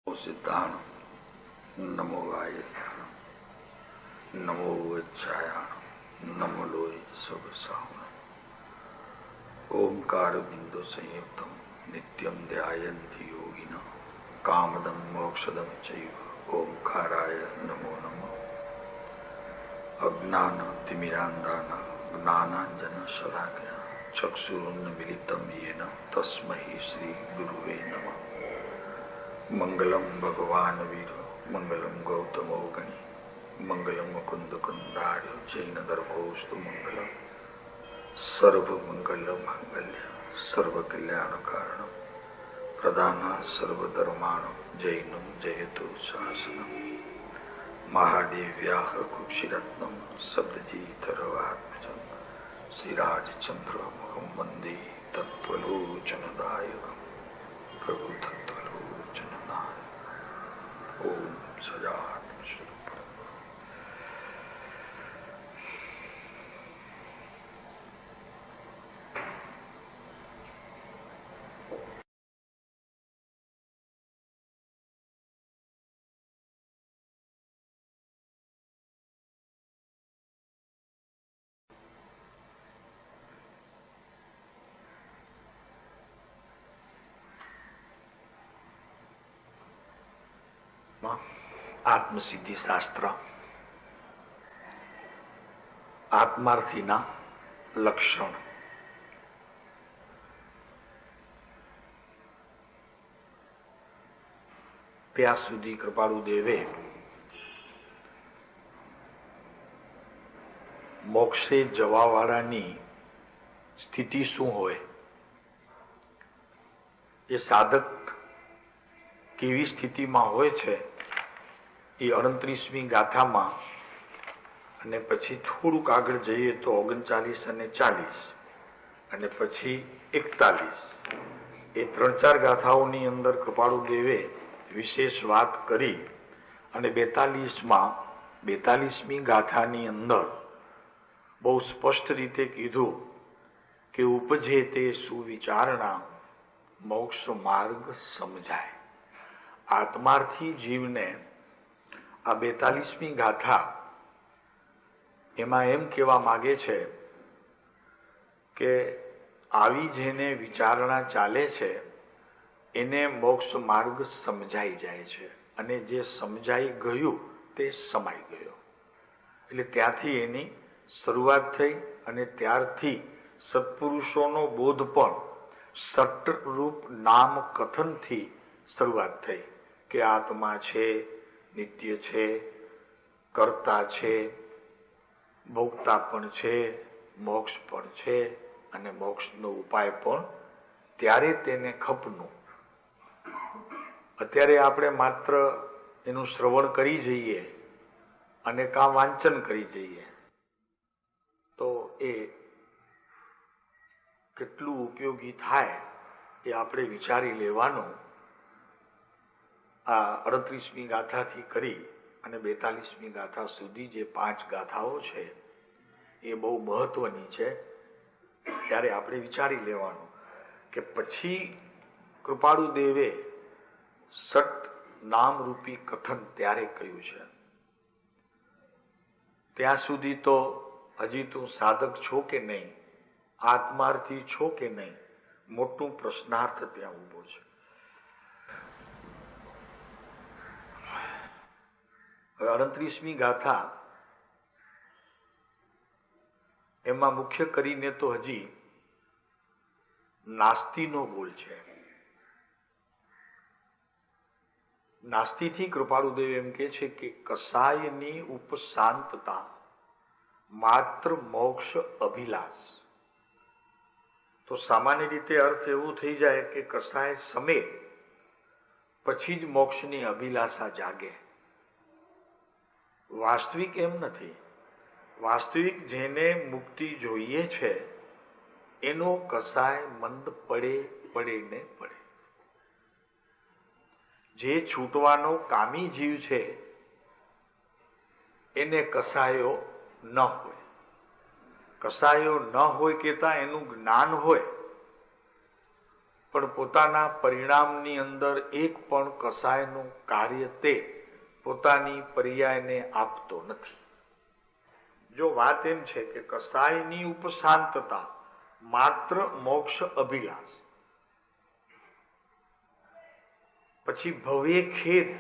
सिद्धाण नमो वायु नमो वज्रायाण नमो लोय सब सावण ओंकार बिंदु संयुक्तम नित्यम ध्यायन्ति योगिना कामदम मोक्षदम चैव ओंकाराय नमो नमः। अज्ञान तिमिरान्धान ज्ञानाञ्जन शलाकया चक्षुरुन्मीलितं येन तस्मै श्री गुरुवे नमः। मंगलम भगवान वीरो मंगलम गौतमो गणी मंगलम मुकुंद कुंदार्य जैन दर्भोस्तु मंगलम सर्व मंगल मांगल्य सर्व कल्याण कारणम प्रधान सर्वधर्माण जैनम जयतु शासनम महादेव्याः कुक्षिरत्नम शब्दजीतरवात्मजं श्रीराजचंद्रमुखं वन्दे तत्त्वलोचनदायकं प्रभु ओम सजात આત્મસિદ્ધિ શાસ્ત્ર આત્માર્થીના લક્ષણ. ત્યાં સુધી કૃપાળુ દેવે મોક્ષે જવાવાળાની સ્થિતિ શું હોય, એ સાધક કેવી સ્થિતિમાં હોય છે, એ 38મી ગાથામાં અને પછી થોડુંક આગળ જઈએ તો 39 અને 40 અને પછી 41 એ 3-4 ગાથાઓની અંદર કૃપાળુ દેવે વિશેષ વાત કરી અને 42મી ગાથાની અંદર બહુ સ્પષ્ટ રીતે કીધું કે ઉપજે તે સુવિચારણા મોક્ષ માર્ગ સમજાય. આત્માર્થી જીવને આ 42મી ગાથા એમાં એમ કહેવા માંગે છે કે આવી જેને વિચારણા ચાલે છે એને મોક્ષ માર્ગ સમજાઈ જાય છે, અને જે સમજાઈ ગયું તે સમાઈ ગયો. એટલે ત્યાંથી એની શરૂઆત થઈ અને ત્યારથી સત્પુરુષોનો બોધ પણ સટરૂપ નામ કથનથી શરૂઆત થઈ કે આત્મા છે, નિત્ય છે, કર્તા છે, ભોગતા પણ છે, મોક્ષ પણ છે અને મોક્ષનો ઉપાય પણ ત્યારે તેને ખપનું. અત્યારે આપણે માત્ર એનું શ્રવણ કરી જઈએ અને કાં વાંચન કરી જઈએ તો એ કેટલું ઉપયોગી થાય એ આપણે વિચારી લેવાનું. આ 38મી ગાથાથી કરી અને 42મી ગાથા સુધી જે 5 ગાથાઓ છે એ બહુ મહત્વની છે. ત્યારે આપણે વિચારી લેવાનું કે પછી કૃપાળુ દેવે સત નામરૂપી કથન ત્યારે કહ્યું છે. ત્યાં સુધી તો હજી તું સાધક છો કે નહીં, આત્માર્થી છો કે નહીં, મોટું પ્રશ્નાર્થ ત્યાં ઉભો છે. હવે 38મી ગાથા એમાં મુખ્ય કરીને તો હજી નાસ્તિનો બોલ છે. નાસ્તિથી કૃપાળુદેવ એમ કે છે કે કસાયની ઉપશાંતતા માત્ર મોક્ષ અભિલાષ. તો સામાન્ય રીતે અર્થ એવું થઈ જાય કે કસાય સમે પછી જ મોક્ષની અભિલાષા જાગે. વાસ્તવિક એમ નથી. વાસ્તવિક જેને મુક્તિ જોઈએ છે એનો કસાય મંદ પડે ને પડે. જે છૂટવાનો કામી જીવ છે એને કસાયો ન હોય. કસાયો ન હોય કેતા એનું જ્ઞાન હોય પણ પોતાના પરિણામની અંદર એક પણ કસાયનું કાર્ય તે પોતાની પર્યાયને આપતો નથી. જો વાત એમ છે કે કસાયની ઉપશાંતતા માત્ર મોક્ષ અભિલાષ, પછી ભવે ખેદ,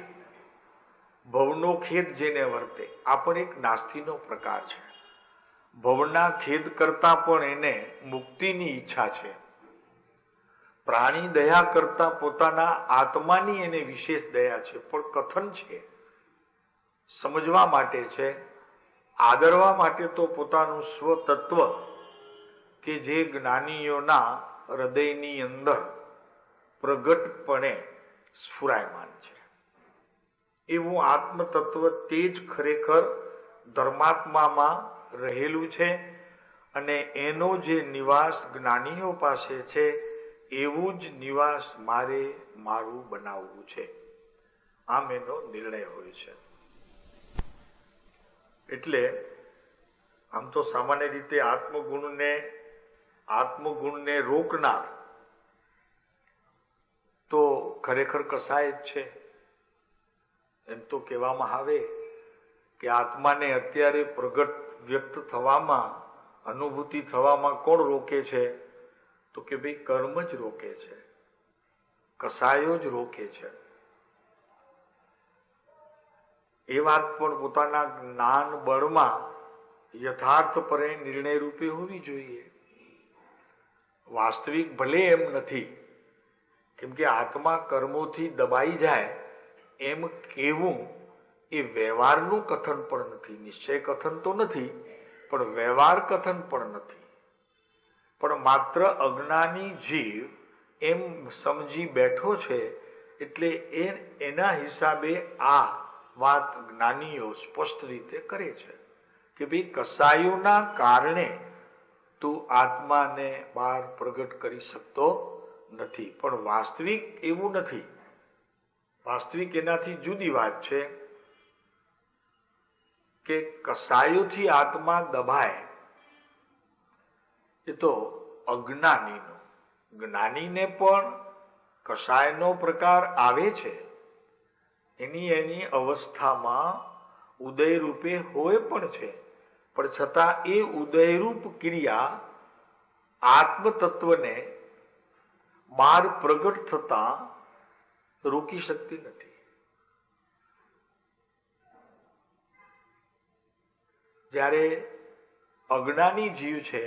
ભવનો ખેદ જેને વર્તે, આ પણ એક નાસ્તિનો પ્રકાર છે. ભવના ખેદ કરતા પણ એને મુક્તિની ઈચ્છા છે. પ્રાણી દયા કરતા પોતાના આત્માની એને વિશેષ દયા છે, પણ કથન છે, સમજવા માટે છે, આદરવા માટે તો પોતાનું સ્વતત્વ કે જે જ્ઞાનીઓના હૃદયની અંદર પ્રગટપણે સ્ફુરાયમાન છે, એવું આત્મતત્વ તે જ ખરેખર ધર્માત્મામાં રહેલું છે. અને એનો જે નિવાસ જ્ઞાનીઓ પાસે છે એવું જ નિવાસ મારું બનાવવું છે, આમ એનો નિર્ણય હોય છે. એટલે આમ તો સામાન્ય રીતે આત્મગુણને રોકનાર તો ખરેખર કસાય જ છે. એમ તો કહેવામાં આવે કે આત્માને અત્યારે પ્રગટ વ્યક્ત થવામાં, અનુભૂતિ થવામાં કોણ રોકે છે? તો કે ભાઈ કર્મ જ રોકે છે, કસાયો જ રોકે છે. એ વાત પણ પોતાના જ્ઞાન બળમાં યથાર્થપરે નિર્ણય રૂપે હોવી જોઈએ. વાસ્તવિક ભલે એમ નથી, કેમ કે આત્મા કર્મોથી દબાઈ જાય એમ કેવું એ વ્યવહારનું કથન પણ નથી. નિશ્ચય કથન તો નથી, પણ વ્યવહાર કથન પણ નથી. પણ માત્ર અજ્ઞાની જીવ એમ સમજી બેઠો છે, એટલે એના હિસાબે આ વાત જ્ઞાનીઓ સ્પષ્ટ રીતે કરે છે કે ભાઈ કસાયોના કારણે તું આત્માને બહાર પ્રગટ કરી શકતો નથી. પણ વાસ્તવિક એવું નથી. વાસ્તવિક એનાથી જુદી વાત છે કે કસાયોથી આત્મા દબાય એ તો અજ્ઞાનીનો. જ્ઞાનીને પણ કસાયનો પ્રકાર આવે છે, એની અવસ્થામાં ઉદયરૂપે હોય પણ છે, પણ છતાં એ ઉદયરૂપ ક્રિયા આત્મતત્વને બહાર પ્રગટ થતા રોકી શકતી નથી. જ્યારે અજ્ઞાની જીવ છે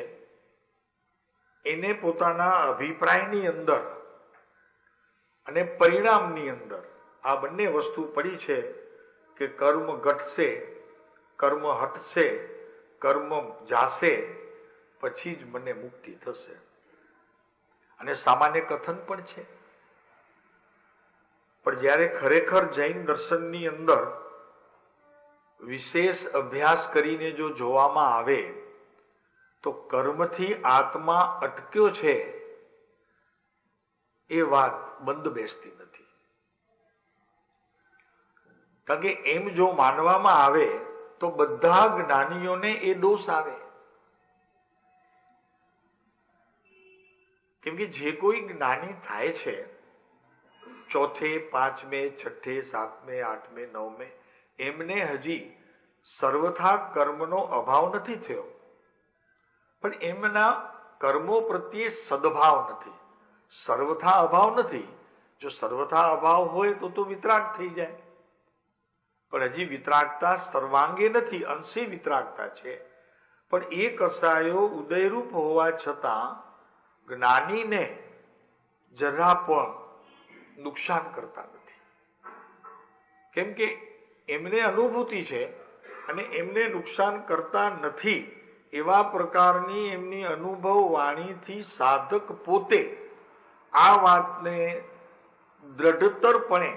એને પોતાના અભિપ્રાયની અંદર અને પરિણામની અંદર આ બંને વસ્તુ પડી છે કે કર્મ ઘટશે, કર્મ હટશે, કર્મ જાશે, પછી જ મને મુક્તિ થશે. અને સામાન્ય કથન પણ છે. પણ જ્યારે ખરેખર જૈન દર્શનની અંદર વિશેષ અભ્યાસ કરીને જો જોવામાં આવે તો કર્મથી આત્મા અટક્યો છે એ વાત બંધ બેસતી નથી. કારણ કે એમ જો માનવામાં આવે તો બધા જ્ઞાનીઓને એ દોષ આવે. કેમ કે જે કોઈ જ્ઞાની થાય છે, ચોથે, પાંચમે, છઠ્ઠે, સાતમે, આઠમે, નવમે, એમને હજી સર્વથા કર્મનો અભાવ નથી થયો, પણ એમના કર્મો પ્રત્યે સદભાવ નથી. સર્વથા અભાવ નથી. જો સર્વથા અભાવ હોય તો વિતરાગ થઈ જાય, પણ હજી વિતરાગતા સર્વાંગે નથી, અંશે વિતરાગતા છે. પણ એ કસાયો ઉદયરૂપ હોવા છતાં જ્ઞાનીને જરા પણ નુકસાન કરતા નથી. કેમ કે એમને અનુભૂતિ છે અને એમને નુકસાન કરતા નથી એવા પ્રકારની એમની અનુભવ વાણીથી સાધક પોતે આ વાતને દ્રઢતરપણે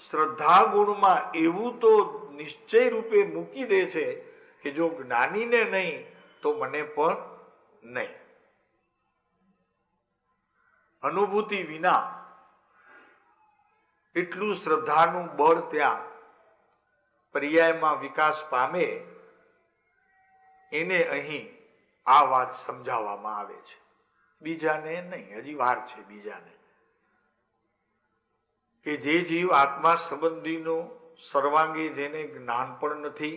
શ્રદ્ધા ગુણમાં એવું તો નિશ્ચય રૂપે મૂકી દે છે કે જો જ્ઞાનીને નહીં તો મને પણ નહીં. અનુભૂતિ વિના એટલું શ્રદ્ધાનું બળ ત્યાં પર્યાયમાં વિકાસ પામે, એને અહીં આ વાત સમજાવવામાં આવે છે. બીજાને નહીં, હજી વાર છે બીજાને. કે જે જીવ આત્મા સંબંધીનો સર્વાંગે જેને જ્ઞાન પણ નથી,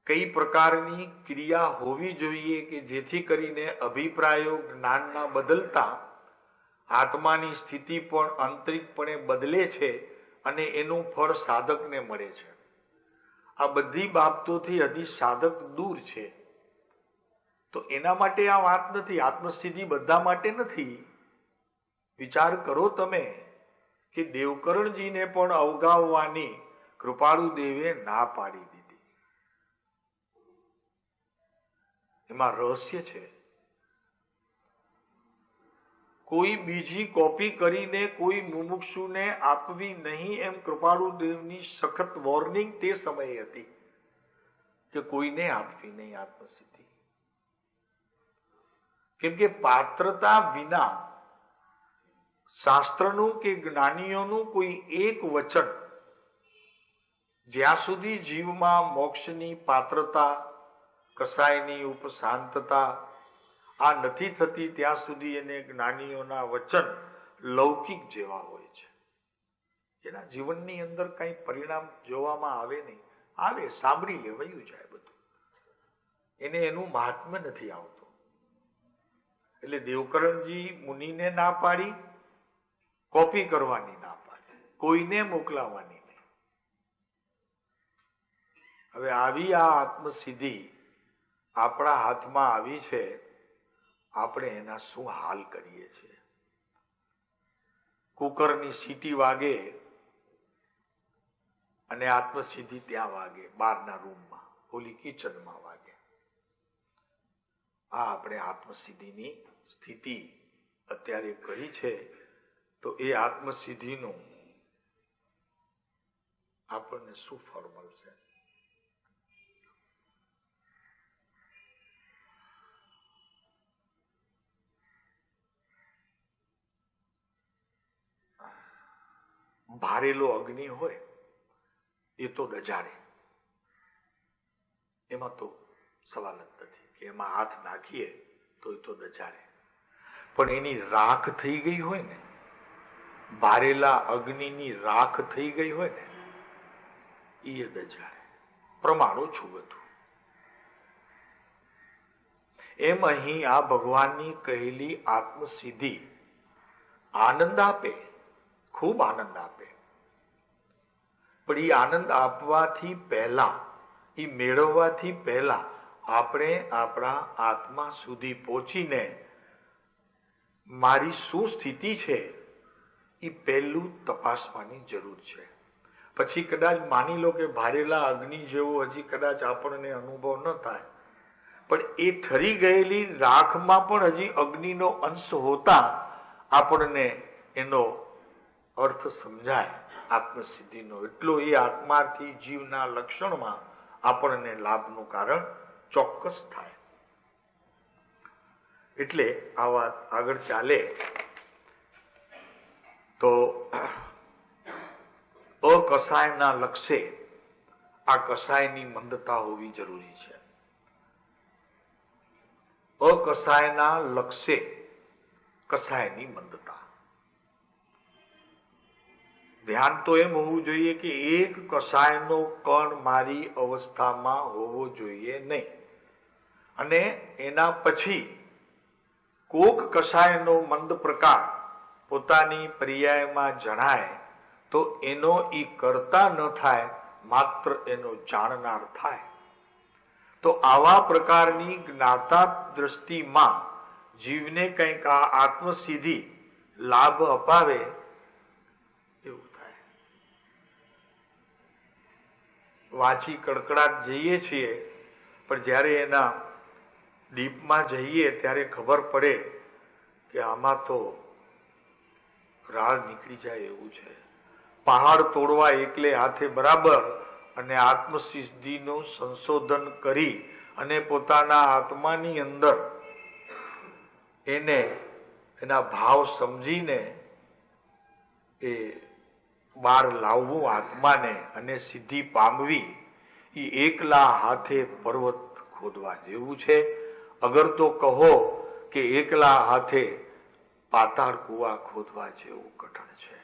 કઈ પ્રકારની ક્રિયા હોવી જોઈએ કે જેથી કરીને અભિપ્રાયો જ્ઞાનના બદલતા આત્માની સ્થિતિ પણ આંતરિકપણે બદલે છે અને એનું ફળ સાધકને મળે છે. આ બધી બાબતોથી હજી સાધક દૂર છે. તો એના માટે આ વાત નથી. આત્મસિદ્ધિ બધા માટે નથી. વિચાર કરો તમે કે દેવકરણજીને પણ અવગાવવાની કૃપાળુ દેવે ના પાડી દીધી. એમાં રહસ્ય છે. કોઈ બીજી કોપી કરીને કોઈ મુમુક્ષુને આપવી નહીં એમ કૃપાળુ દેવની સખત વોર્નિંગ તે સમયે હતી કે કોઈને આપવી નહીં આત્મસિદ્ધિ. કેમ કે પાત્રતા વિના શાસ્ત્રનું કે જ્ઞાનીઓનું કોઈ એક વચન જ્યાં સુધી જીવમાં મોક્ષની પાત્રતા, કસાયની ઉપશાંતતા આ નથી થતી ત્યાં સુધી એને જ્ઞાનીઓના વચન લૌકિક જેવા હોય છે. એના જીવનની અંદર કઈ પરિણામ જોવામાં આવે નહીં. આવે, સાંભળી લેવાયું જાય બધું. એને એનું મહાત્મ્ય નથી આવતું. એટલે દેવકરણજી મુનિને ના પાડી, કોપી કરવાની ના પાડી, કોઈને મોકલાવાની નહીં. હવે આવી આ આત્મસિદ્ધિ આપણા હાથમાં આવી છે, આપણે એના શું હાલ કરીએ છીએ? કુકરની સીટી વાગે અને આત્મસિદ્ધિ ત્યાં વાગે, બહારના રૂમમાં, ઓલી કિચનમાં વાગે. આ આપણે આત્મસિદ્ધિની સ્થિતિ અત્યારે કરી છે. તો એ આત્મસિદ્ધિનું આપણને શું ફળ મળશે? ભારેલો અગ્નિ હોય એ તો દજાડે, એમાં તો સવાલ જ નથી કે એમાં હાથ નાખીએ તો એ તો દજાડે. પણ એની રાખ થઈ ગઈ હોય ને, ભારેલા અગ્નિની રાખ થઈ ગઈ હોય ને, એ દજાડે. પ્રમાણ ઓછું બધું. એમ અહીં આ ભગવાનની કહેલી આત્મસિદ્ધિ આનંદ આપે, ખૂબ આનંદ આપે. પણ એ આનંદ આપવાથી પહેલા, એ મેળવવાથી પહેલા આપણે આપણા આત્મા સુધી પહોંચીને મારી શું સ્થિતિ છે એ પહેલું તપાસવાની જરૂર છે. પછી કદાચ માની લો કે ભારેલા અગ્નિ જેવો હજી કદાચ આપણને અનુભવ ન થાય, પણ એ ઠરી ગયેલી રાખમાં પણ હજી અગ્નિનો અંશ હોતા આપણને એનો અર્થ સમજાય આત્મસિદ્ધિનો. એટલો એ આત્માથી જીવના લક્ષણમાં આપણને લાભનું કારણ ચોક્કસ થાય. એટલે આ વાત આગળ ચાલે તો અકસાયના લક્ષે આ કસાયની મંદતા હોવી જરૂરી છે. અકસાયના લક્ષે કસાયની મંદતા. ધ્યાન તો એમ હોવું જોઈએ કે એક કસાયનો કણ મારી અવસ્થામાં હોવો જોઈએ નહીં, અને એના પછી કોક કસાયનો મંદ પ્રકાર પોતાની પર્યાયમાં જણાય તો એનો ઈ કરતા ન થાય, માત્ર એનો જાણનાર થાય. તો આવા પ્રકારની જ્ઞાતા દ્રષ્ટિમાં જીવને કંઈક આ આત્મસિદ્ધિ લાભ અપાવે એવું થાય. વાંચી કડકડાટ જઈએ છીએ, પણ જ્યારે એના ડીપમાં જઈએ ત્યારે ખબર પડે કે આમાં તો રાળ નીકળી જાય એવું છે. પહાડ તોડવા એકલે હાથે બરાબર, અને આત્મસિદ્ધિનું સંશોધન કરી અને પોતાના આત્માની અંદર એને એના ભાવ સમજીને એ બહાર લાવવું આત્માને અને સિદ્ધિ પામવી, એ એકલા હાથે પર્વત ખોદવા જેવું છે. અગર તો કહો કે એકલા હાથે પાતાળ કુવા ખોદવા જેવું કઠણ છે.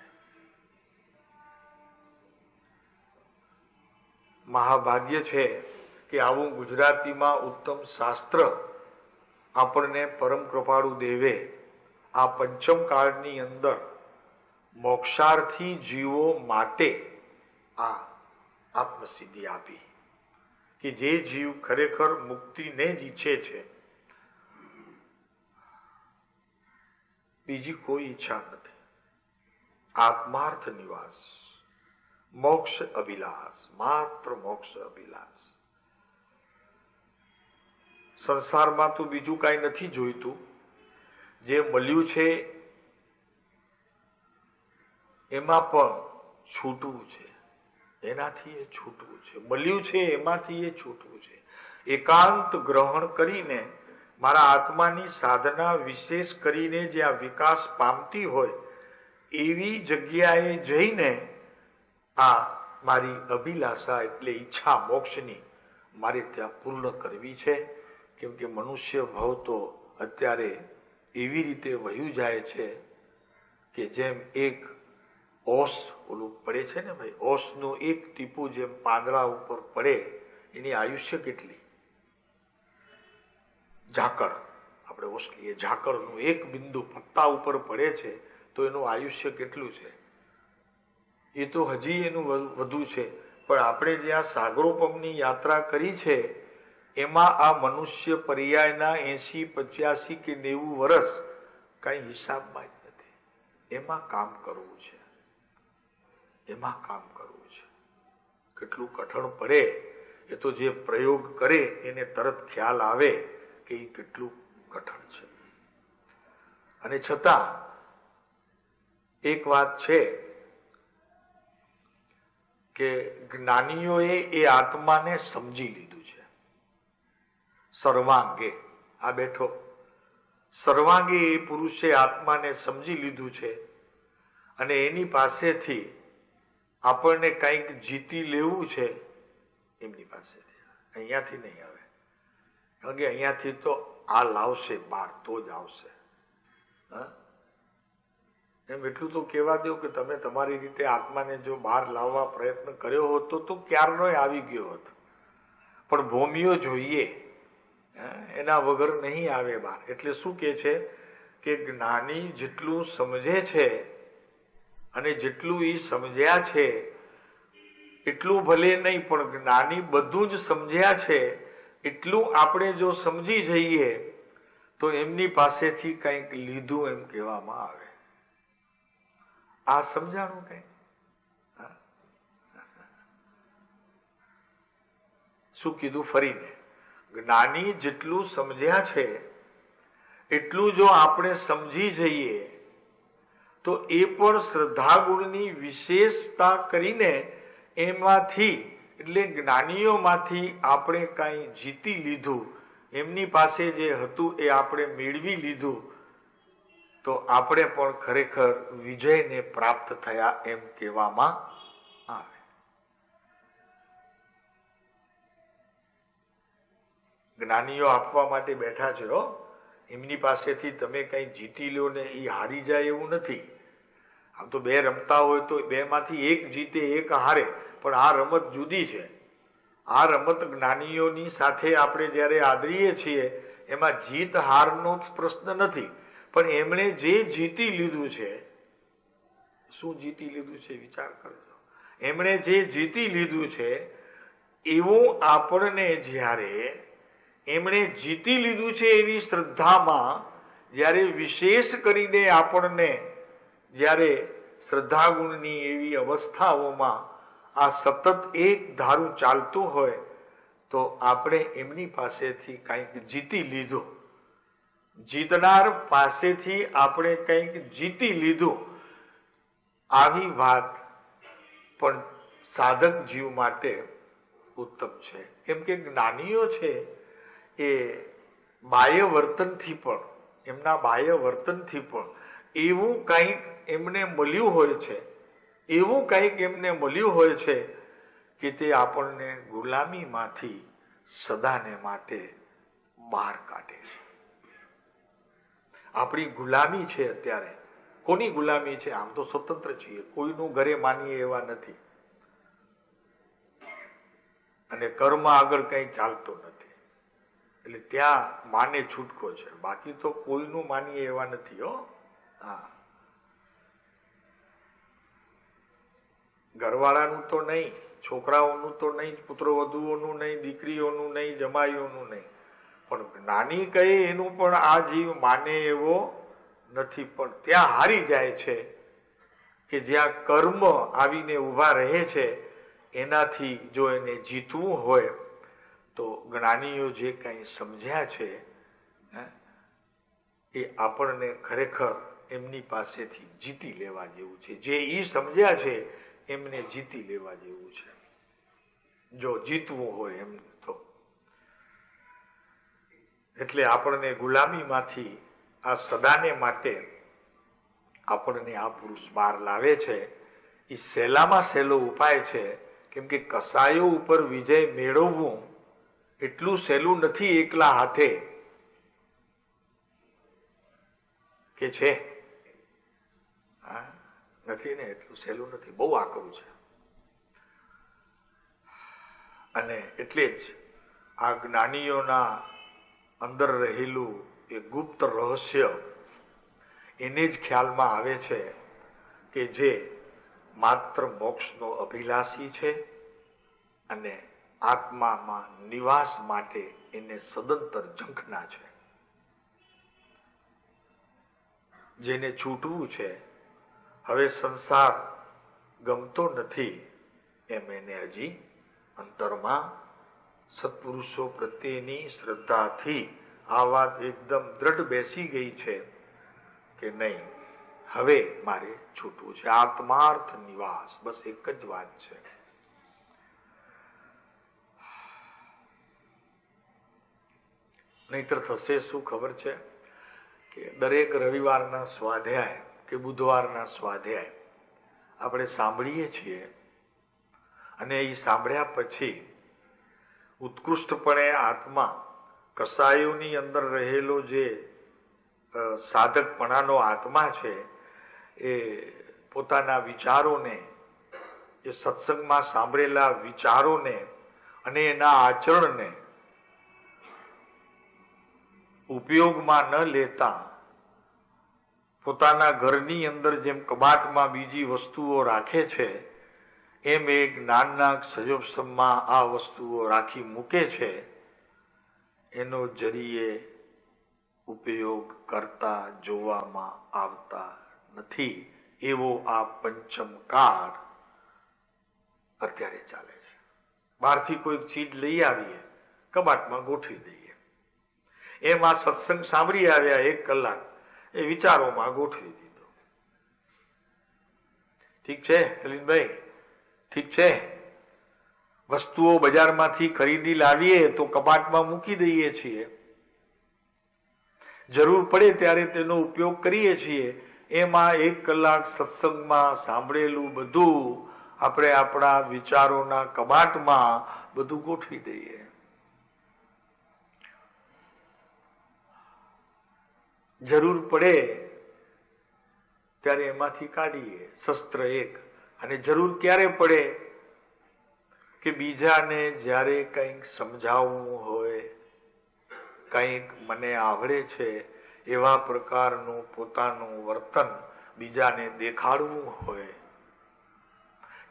મહાભાગ્ય છે કે આવું ગુજરાતીમાં ઉત્તમ શાસ્ત્ર આપણને પરમ કૃપાળુ દેવે આ પંચમ કાળની અંદર મોક્ષાર્થી જીવો માટે આ આત્મસિદ્ધિ આપી કે જે જીવ ખરેખર મુક્તિને જ ઈચ્છે છે, બીજી કોઈ ઈચ્છા નથી. આત્માર્થ નિવાસ, મોક્ષ અભિલાષ, માત્ર મોક્ષ અભિલાષ. સંસારમાં તો બીજું કાંઈ નથી જોઈતું. જે મળ્યું છે એમાં પણ છૂટવું છે, એનાથી એ છૂટવું છે. મળ્યું છે એમાંથી એ છૂટવું છે. એકાંત ગ્રહણ કરીને મારા આત્માની સાધના વિશેષ કરીને જ્યાં વિકાસ પામતી હોય એવી જગ્યાએ જઈને આ મારી અભિલાષા એટલે ઈચ્છા મોક્ષની મારે ત્યાં પૂર્ણ કરવી છે. કેમ કે મનુષ્ય ભાવ તો અત્યારે એવી રીતે વહ્યું જાય છે કે જેમ એક ઓસ ઓલું પડે છે ને ભાઈ, ઓસનું એક ટીપું જેમ પાંદડા ઉપર પડે એની આયુષ્ય કેટલી? ઝાકળ, આપણે ઓસ કહીએ, ઝાકળનું એક બિંદુ પત્તા ઉપર પડે છે તો એનું આયુષ્ય કેટલું છે? એ તો હજી એનું વધુ છે. પણ આપણે જ્યાં સાગરોપમની યાત્રા કરી છે એમાં આ મનુષ્ય પર્યાયના 80, 85 કે 90 વર્ષ કઈ હિસાબમાં જ નથી. એમાં કામ કરવું છે, એમાં કામ કરવું છે. કેટલું કઠણ પડે એ તો જે પ્રયોગ કરે એને તરત ખ્યાલ આવે કે એ કેટલું કઠણ છે. અને છતાં એક વાત છે કે જ્ઞાનીઓએ એ આત્માને સમજી લીધું છે સર્વાંગે. આ બેઠો સર્વાંગે એ પુરુષે આત્માને સમજી લીધું છે અને એની પાસેથી આપણને કંઈક જીતી લેવું છે. એમની પાસેથી, અહીંયાથી નહીં આવે. કારણ કે અહીંયાથી તો આ લાવશે બહાર તો જ આવશે. એમ એટલું તો કહેવા દો કે તમે તમારી રીતે આત્માને જો બહાર લાવવા પ્રયત્ન કર્યો હોત તો ક્યારનોય આવી ગયો હોત. પણ ભૂમિઓ જોઈએ, એના વગર નહીં આવે બહાર. એટલે શું કે છે કે જ્ઞાની જેટલું સમજે છે અને જેટલું એ સમજ્યા છે એટલું ભલે નહીં, પણ જ્ઞાની બધું જ સમજ્યા છે એટલું આપણે જો સમજી જઈએ તો એમની પાસેથી કંઈક લીધું એમ કહેવામાં આવે. આ સમજાણું કઈ? શું કીધું ફરીને? જ્ઞાની જેટલું સમજ્યા છે એટલું જો આપણે સમજી જઈએ તો એ પણ શ્રદ્ધા ગુણની વિશેષતા કરીને એમાંથી એટલે જ્ઞાનીઓમાંથી આપણે કાંઈ જીતી લીધું, એમની પાસે જે હતું એ આપણે મેળવી લીધું, તો આપણે પણ ખરેખર વિજયને પ્રાપ્ત થયા એમ કહેવામાં આવે. જ્ઞાનીઓ આપવા માટે બેઠા છે હો. એમની પાસેથી તમે કઈ જીતી લો ને એ હારી જાય એવું નથી. આમ તો બે રમતા હોય તો બે માંથી એક જીતે એક હારે, પણ આ રમત જુદી છે. આ રમત જ્ઞાનીઓની સાથે આપણે જયારે આદરીએ છીએ એમાં જીત હારનો પ્રશ્ન નથી. પણ એમણે જે જીતી લીધું છે, શું જીતી લીધું છે વિચાર કરજો. એમણે જે જીતી લીધું છે એવું આપણને જ્યારે એમણે જીતી લીધું છે એવી શ્રદ્ધામાં જ્યારે વિશેષ કરીને આપણને જ્યારે શ્રદ્ધા ગુણની એવી અવસ્થાઓમાં આ સતત એક ધારું ચાલતું હોય તો આપણે એમની પાસેથી કંઈક જીતી લીધું. જીતનાર પાસેથી આપણે કંઈક જીતી લીધું. આવી વાત પણ સાધક જીવ માટે ઉત્તમ છે. કેમ કે જ્ઞાનીઓ છે એ બાહ્ય વર્તનથી પણ, એમના બાહ્ય વર્તનથી પણ એવું કંઈક એમને મળ્યું હોય છે, એવું કંઈક એમને મળ્યું હોય છે કે તે આપણને ગુલામીમાંથી સદાને માટે બહાર કાઢે છે. આપણી ગુલામી છે અત્યારે. કોની ગુલામી છે? આમ તો સ્વતંત્ર છીએ, કોઈનું ઘરે માનીએ એવા નથી, અને કર્મ આગળ કઈ ચાલતો નથી, એટલે ત્યાં માને છૂટકો છે. બાકી તો કોઈનું માનીએ એવા નથી હો. હા, ઘરવાળાનું તો નહીં, છોકરાઓનું તો નહીં, પુત્રવધુઓનું નહીં, દીકરીઓનું નહીં, જમાઈઓનું નહીં, પણ નાની કહે એનું પણ આ જીવ માને એવો નથી. પણ ત્યાં હારી જાય છે કે જ્યાં કર્મ આવીને ઉભા રહે છે, એનાથી જો એને જીતવું હોય તો જ્ઞાનીઓ જે કંઈ સમજ્યા છે એ આપણને ખરેખર એમની પાસેથી જીતી લેવા જેવું છે. જે ઈ સમજ્યા છે એમને જીતી લેવા જેવું છે, જો જીતવું હોય એમ તો. એટલે આપણને ગુલામીમાંથી આ સદાને માટે આપણને આ પુરુષ બહાર લાવે છે. એ સહેલામાં સહેલો ઉપાય છે, કેમ કે કસાયો ઉપર વિજય મેળવવું એટલું સહેલું નથી એકલા હાથે, કે છે? હા, નથી ને, એટલું સહેલું નથી, બહુ આકરું છે. અને એટલે જ આ જ્ઞાનીઓના અંદર રહેલું એ ગુપ્ત રહસ્ય એને જ ખ્યાલમાં આવે છે કે જે માત્ર મોક્ષનો અભિલાષી છે અને આત્મામાં નિવાસ માટે એને સદંતર ઝંખના છે. જેને છૂટવું છે, હવે સંસાર ગમતો નથી, એમ એને હજી અંતરમાં સત્પુરુષો પ્રત્યેની શ્રદ્ધાથી આ વાત એકદમ દ્રઢ બેસી ગઈ છે કે નહીં, હવે મારે છૂટવું છે. આત્માર્થ નિવાસ, બસ એક જ વાત છે. નહીતર થશે શું ખબર છે કે દરેક રવિવારના સ્વાધ્યાય કે બુધવારના સ્વાધ્યાય આપણે સાંભળીએ છીએ, અને એ સાંભળ્યા પછી ઉત્કૃષ્ટપણે આત્મા કસાયોની અંદર રહેલો જે સાધકપણાનો આત્મા છે એ પોતાના વિચારોને, એ સત્સંગમાં સાંભળેલા વિચારોને અને એના આચરણને ઉપયોગમાં ન લેતા પોતાના ઘરની અંદર જેમ કબાટમાં બીજી વસ્તુઓ રાખે છે એમ એ જ્ઞાનના સજોપસમમાં આ વસ્તુઓ રાખી મૂકે છે. એનો જરીએ ઉપયોગ કરતા જોવામાં આવતા નથી. એવો આ પંચમ કાળ અત્યારે ચાલે છે. બહારથી કોઈક ચીજ લઈ આવીએ, કબાટમાં ગોઠવી દઈએ. એમ આ સત્સંગ સાંભળી આવ્યા 1 કલાક, એ વિચારોમાં ગોઠવી દીધો. ઠીક છે કલીનભાઈ? ઠીક છે. વસ્તુઓ બજારમાંથી ખરીદી લાવીએ તો કબાટમાં મૂકી દઈએ છીએ, જરૂર પડે ત્યારે તેનો ઉપયોગ કરીએ છીએ. એમાં 1 કલાક સત્સંગમાં સાંભળેલું બધું આપણે આપણા વિચારોના કબાટમાં બધું ગોઠવી દઈએ. જરૂર પડે ત્યારે એમાંથી કાઢીએ શસ્ત્ર એક. અને જરૂર ક્યારે પડે કે બીજાને જ્યારે કંઈક સમજાવવું હોય, કંઈક મને આવડે છે એવા પ્રકારનું પોતાનું વર્તન બીજાને દેખાડવું હોય,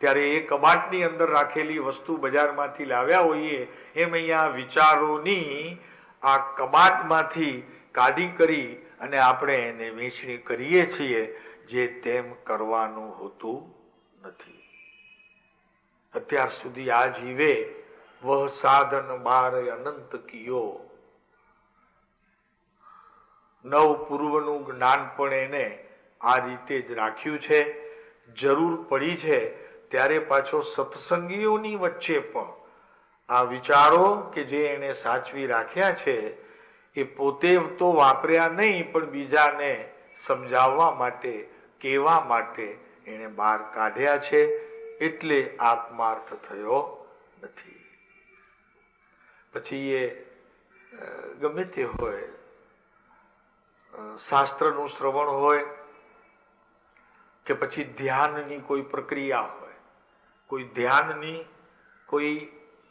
ત્યારે એ કબાટની અંદર રાખેલી વસ્તુ બજારમાંથી લાવ્યા હોઈએ એમ અહીંયા વિચારોની આ કબાટમાંથી કાઢી કરી અને આપણે એને વેચણી કરીએ છીએ, જે તેમ કરવાનું હોતું નથી. અત્યાર સુધી આ જીવે વહ સાધન બાર અનંત કિયો, નવ પૂર્વનું જ્ઞાન પણ એને આ રીતે જ રાખ્યું છે. જરૂર પડી છે ત્યારે પાછો સત્સંગીઓની વચ્ચે પણ આ વિચારો કે જે એને સાચવી રાખ્યા છે એ પોતે તો વાપર્યા નહીં, પણ બીજાને સમજાવવા માટે, કહેવા માટે એને બહાર કાઢ્યા છે. એટલે આત્માર્થ થયો નથી. પછી એ ગમે તે હોય, શાસ્ત્રનું શ્રવણ હોય કે પછી ધ્યાનની કોઈ પ્રક્રિયા હોય, કોઈ ધ્યાનની કોઈ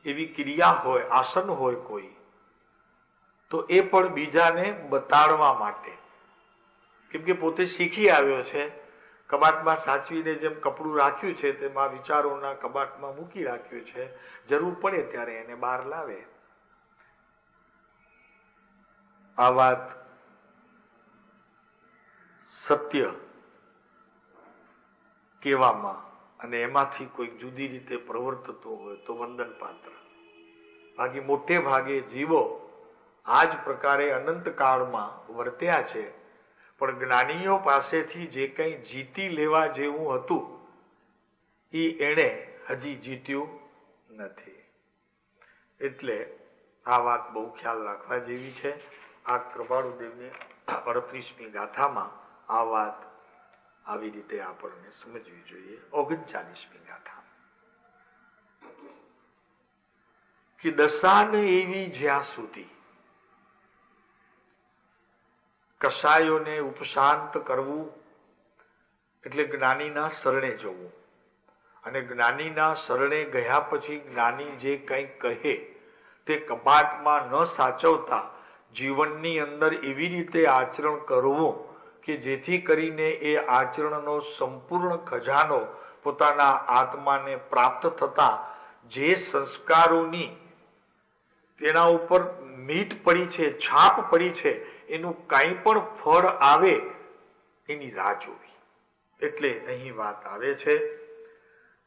એવી ક્રિયા હોય, આસન હોય કોઈ, તો એ પણ બીજાને બતાડવા માટે, કેમ કે પોતે શીખી આવ્યો છે, કબાટમાં સાચવીને જેમ કપડું રાખ્યું છે તેમાં વિચારોના કબાટમાં મૂકી રાખ્યું છે, જરૂર પડે ત્યારે એને બહાર લાવે. આ વાત સત્ય કહેવામાં અને એમાંથી કોઈક જુદી રીતે પ્રવર્તતો હોય તો વંદન પાત્ર. બાકી મોટે ભાગે જીવો આ જ પ્રકારે અનંત કાળમાં વર્ત્યા છે, પણ જ્ઞાનીઓ પાસેથી જે કંઈ જીતી લેવા જેવું હતું એ એણે હજી જીત્યું નથી. એટલે આ વાત બહુ ખ્યાલ રાખવા જેવી છે. આ કૃપાળુદેવની 38મી ગાથામાં આ વાત આવી રીતે આપણને સમજવી જોઈએ. 39મી ગાથા કે દશાને એવી જ્યાં સુધી કસાયોને ઉપશાંત કરવું એટલે જ્ઞાનીના શરણે જવું, અને જ્ઞાનીના શરણે ગયા પછી જ્ઞાની જે કંઈ કહે તે કબાટમાં ન સાચવતા જીવનની અંદર એવી રીતે આચરણ કરવું કે જેથી કરીને એ આચરણનો સંપૂર્ણ ખજાનો પોતાના આત્માને પ્રાપ્ત થતા જે સંસ્કારોની તેના ઉપર મીટ પડી છે, છાપ પડી છે, એનું કાંઈ પણ ફળ આવે એની રાહ જોવી. એટલે અહીં વાત આવે છે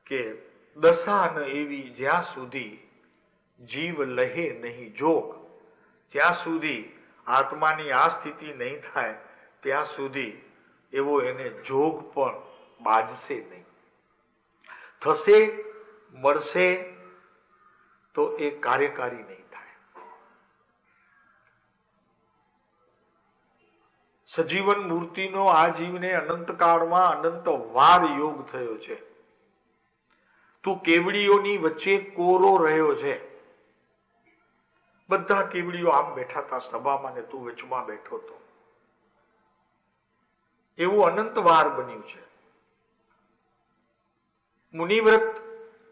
કે દશા ન એવી જ્યાં સુધી જીવ લહે નહીં જોગ, જ્યાં સુધી આત્માની આ સ્થિતિ નહીં થાય ત્યાં સુધી એવો એને જોગ પણ બાજશે નહીં. થશે, મળશે તો એ કાર્યકારી નહીં થાય. સજીવન મૂર્તિનો આ જીવને અનંતકાળમાં અનંત વાર યોગ થયો છે. તું કેવડીઓની વચ્ચે કોરો રહ્યો છે. બધા કેવડીઓ આમ બેઠા હતા સભામાં ને તું વચમાં બેઠો હતો. એવું અનંત વાર બન્યું છે. મુનિવ્રત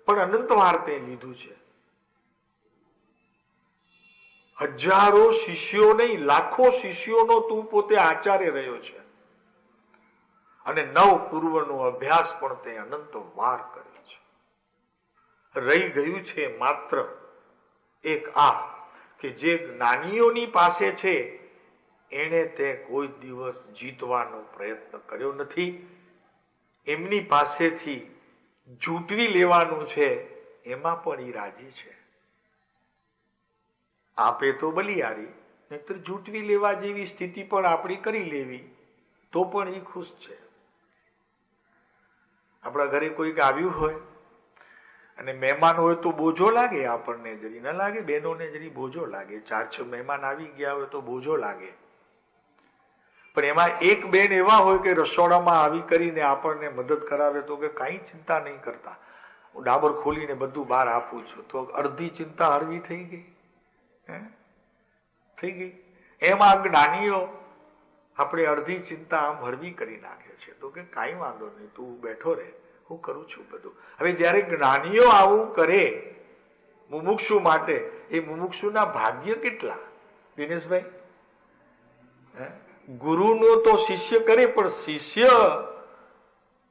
પણ અનંત વાર તે લીધું છે. હજારો શિષ્યો નહીં, લાખો શિષ્યોનો તું પોતે આચાર્ય રહ્યો છે, અને નવ પૂર્વનો અભ્યાસ પણ તે અનંત વાર કર્યો છે. રહી ગયું છે માત્ર એક આ કે જે જ્ઞાનીઓની પાસે છે એને તે કોઈ દિવસ જીતવાનો પ્રયત્ન કર્યો નથી. એમની પાસેથી જૂટવી લેવાનું છે, એમાં પણ એ રાજી છે. આપે તો બલિયારી, નહીતર જૂટવી લેવા જેવી સ્થિતિ પણ આપણી કરી લેવી તો પણ એ ખુશ છે. આપણા ઘરે કોઈક આવ્યું હોય અને મહેમાન હોય તો બોજો લાગે, આપણને જરી ન લાગે? બહેનોને જરી બોજો લાગે. 4-6 મહેમાન આવી ગયા હોય તો બોજો લાગે. પણ એમાં એક બેન એવા હોય કે રસોડામાં આવી કરીને આપણને મદદ કરાવે તો કે કાંઈ ચિંતા નહીં કરતા, હું ડાબર ખોલીને બધું બહાર આપું છું, તો અડધી ચિંતા હળવી થઈ ગઈ. થઈ ગઈ. એમ આ જ્ઞાનીઓ આપણે અડધી ચિંતા આમ હળવી કરી નાખે છે, તો કે કાંઈ વાંધો નહીં, તું બેઠો રહે, હું કરું છું બધું. હવે જયારે જ્ઞાનીઓ આવું કરે મુમુક્ષુ માટે, એ મુમુક્ષુના ભાગ્ય કેટલા દિનેશભાઈ? ગુરુનો તો શિષ્ય કરે, પણ શિષ્ય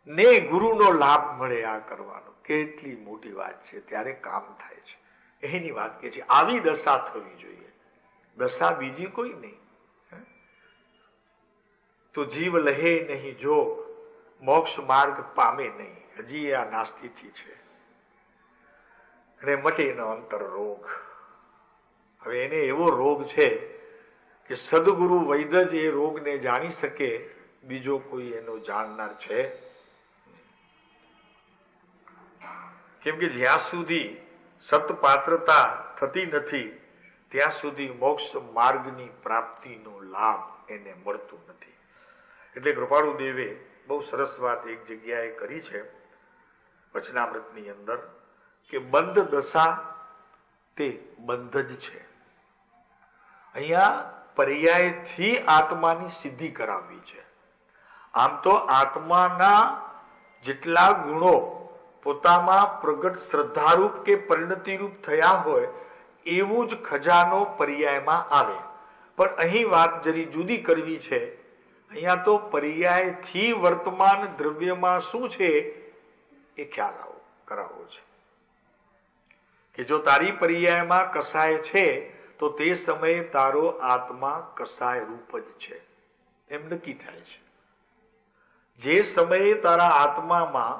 ને ગુરુનો લાભ મળે આ કરવાનો કેટલી મોટી વાત છે. ત્યારે કામ થાય છે. એની વાત કે છે આવી દશા થવી જોઈએ, દશા બીજી કોઈ નહીં. તો જીવ લહે નહીં જોગ, મોક્ષ માર્ગ પામે નહીં. હજી આ નાસ્તિથી છે. અને મટે ન અંતર રોગ. હવે એને એવો રોગ છે કે સદગુરુ વૈદ્ય જ એ રોગને જાણી શકે, બીજો કોઈ એનો જાણનાર છે. કેમ કે જ્યાં સુધી સતપાત્રતા થતી નથી ત્યાં સુધી મોક્ષ માર્ગની પ્રાપ્તિનો લાભ એને મળતું નથી. એટલે કૃપાળુ દેવે બહુ સરસ વાત એક જગ્યાએ કરી છે વચનામૃતની અંદર કે બંધ દશા તે બંધ જ છે. અહીંયા પર્યાયથી આત્માની સિદ્ધિ કરાવવી છે. આમ તો આત્માના જેટલા ગુણો પોતામાં પ્રગટ શ્રદ્ધારૂપ કે પરિણતિરૂપ થયા હોય એવું જ ખજાનો પર્યાયમાં આવે. પણ અહીં વાત જરી જુદી કરવી છે. અહીંયા તો પર્યાયથી વર્તમાન દ્રવ્યમાં શું છે એ ખ્યાલ કરાવવો છે કે જો તારી પર્યાયમાં કસાય છે તો તે સમયે તારો આત્મા કસાય રૂપ જ છે એમ નક્કી થાય છે. જે સમયે તારા આત્મામાં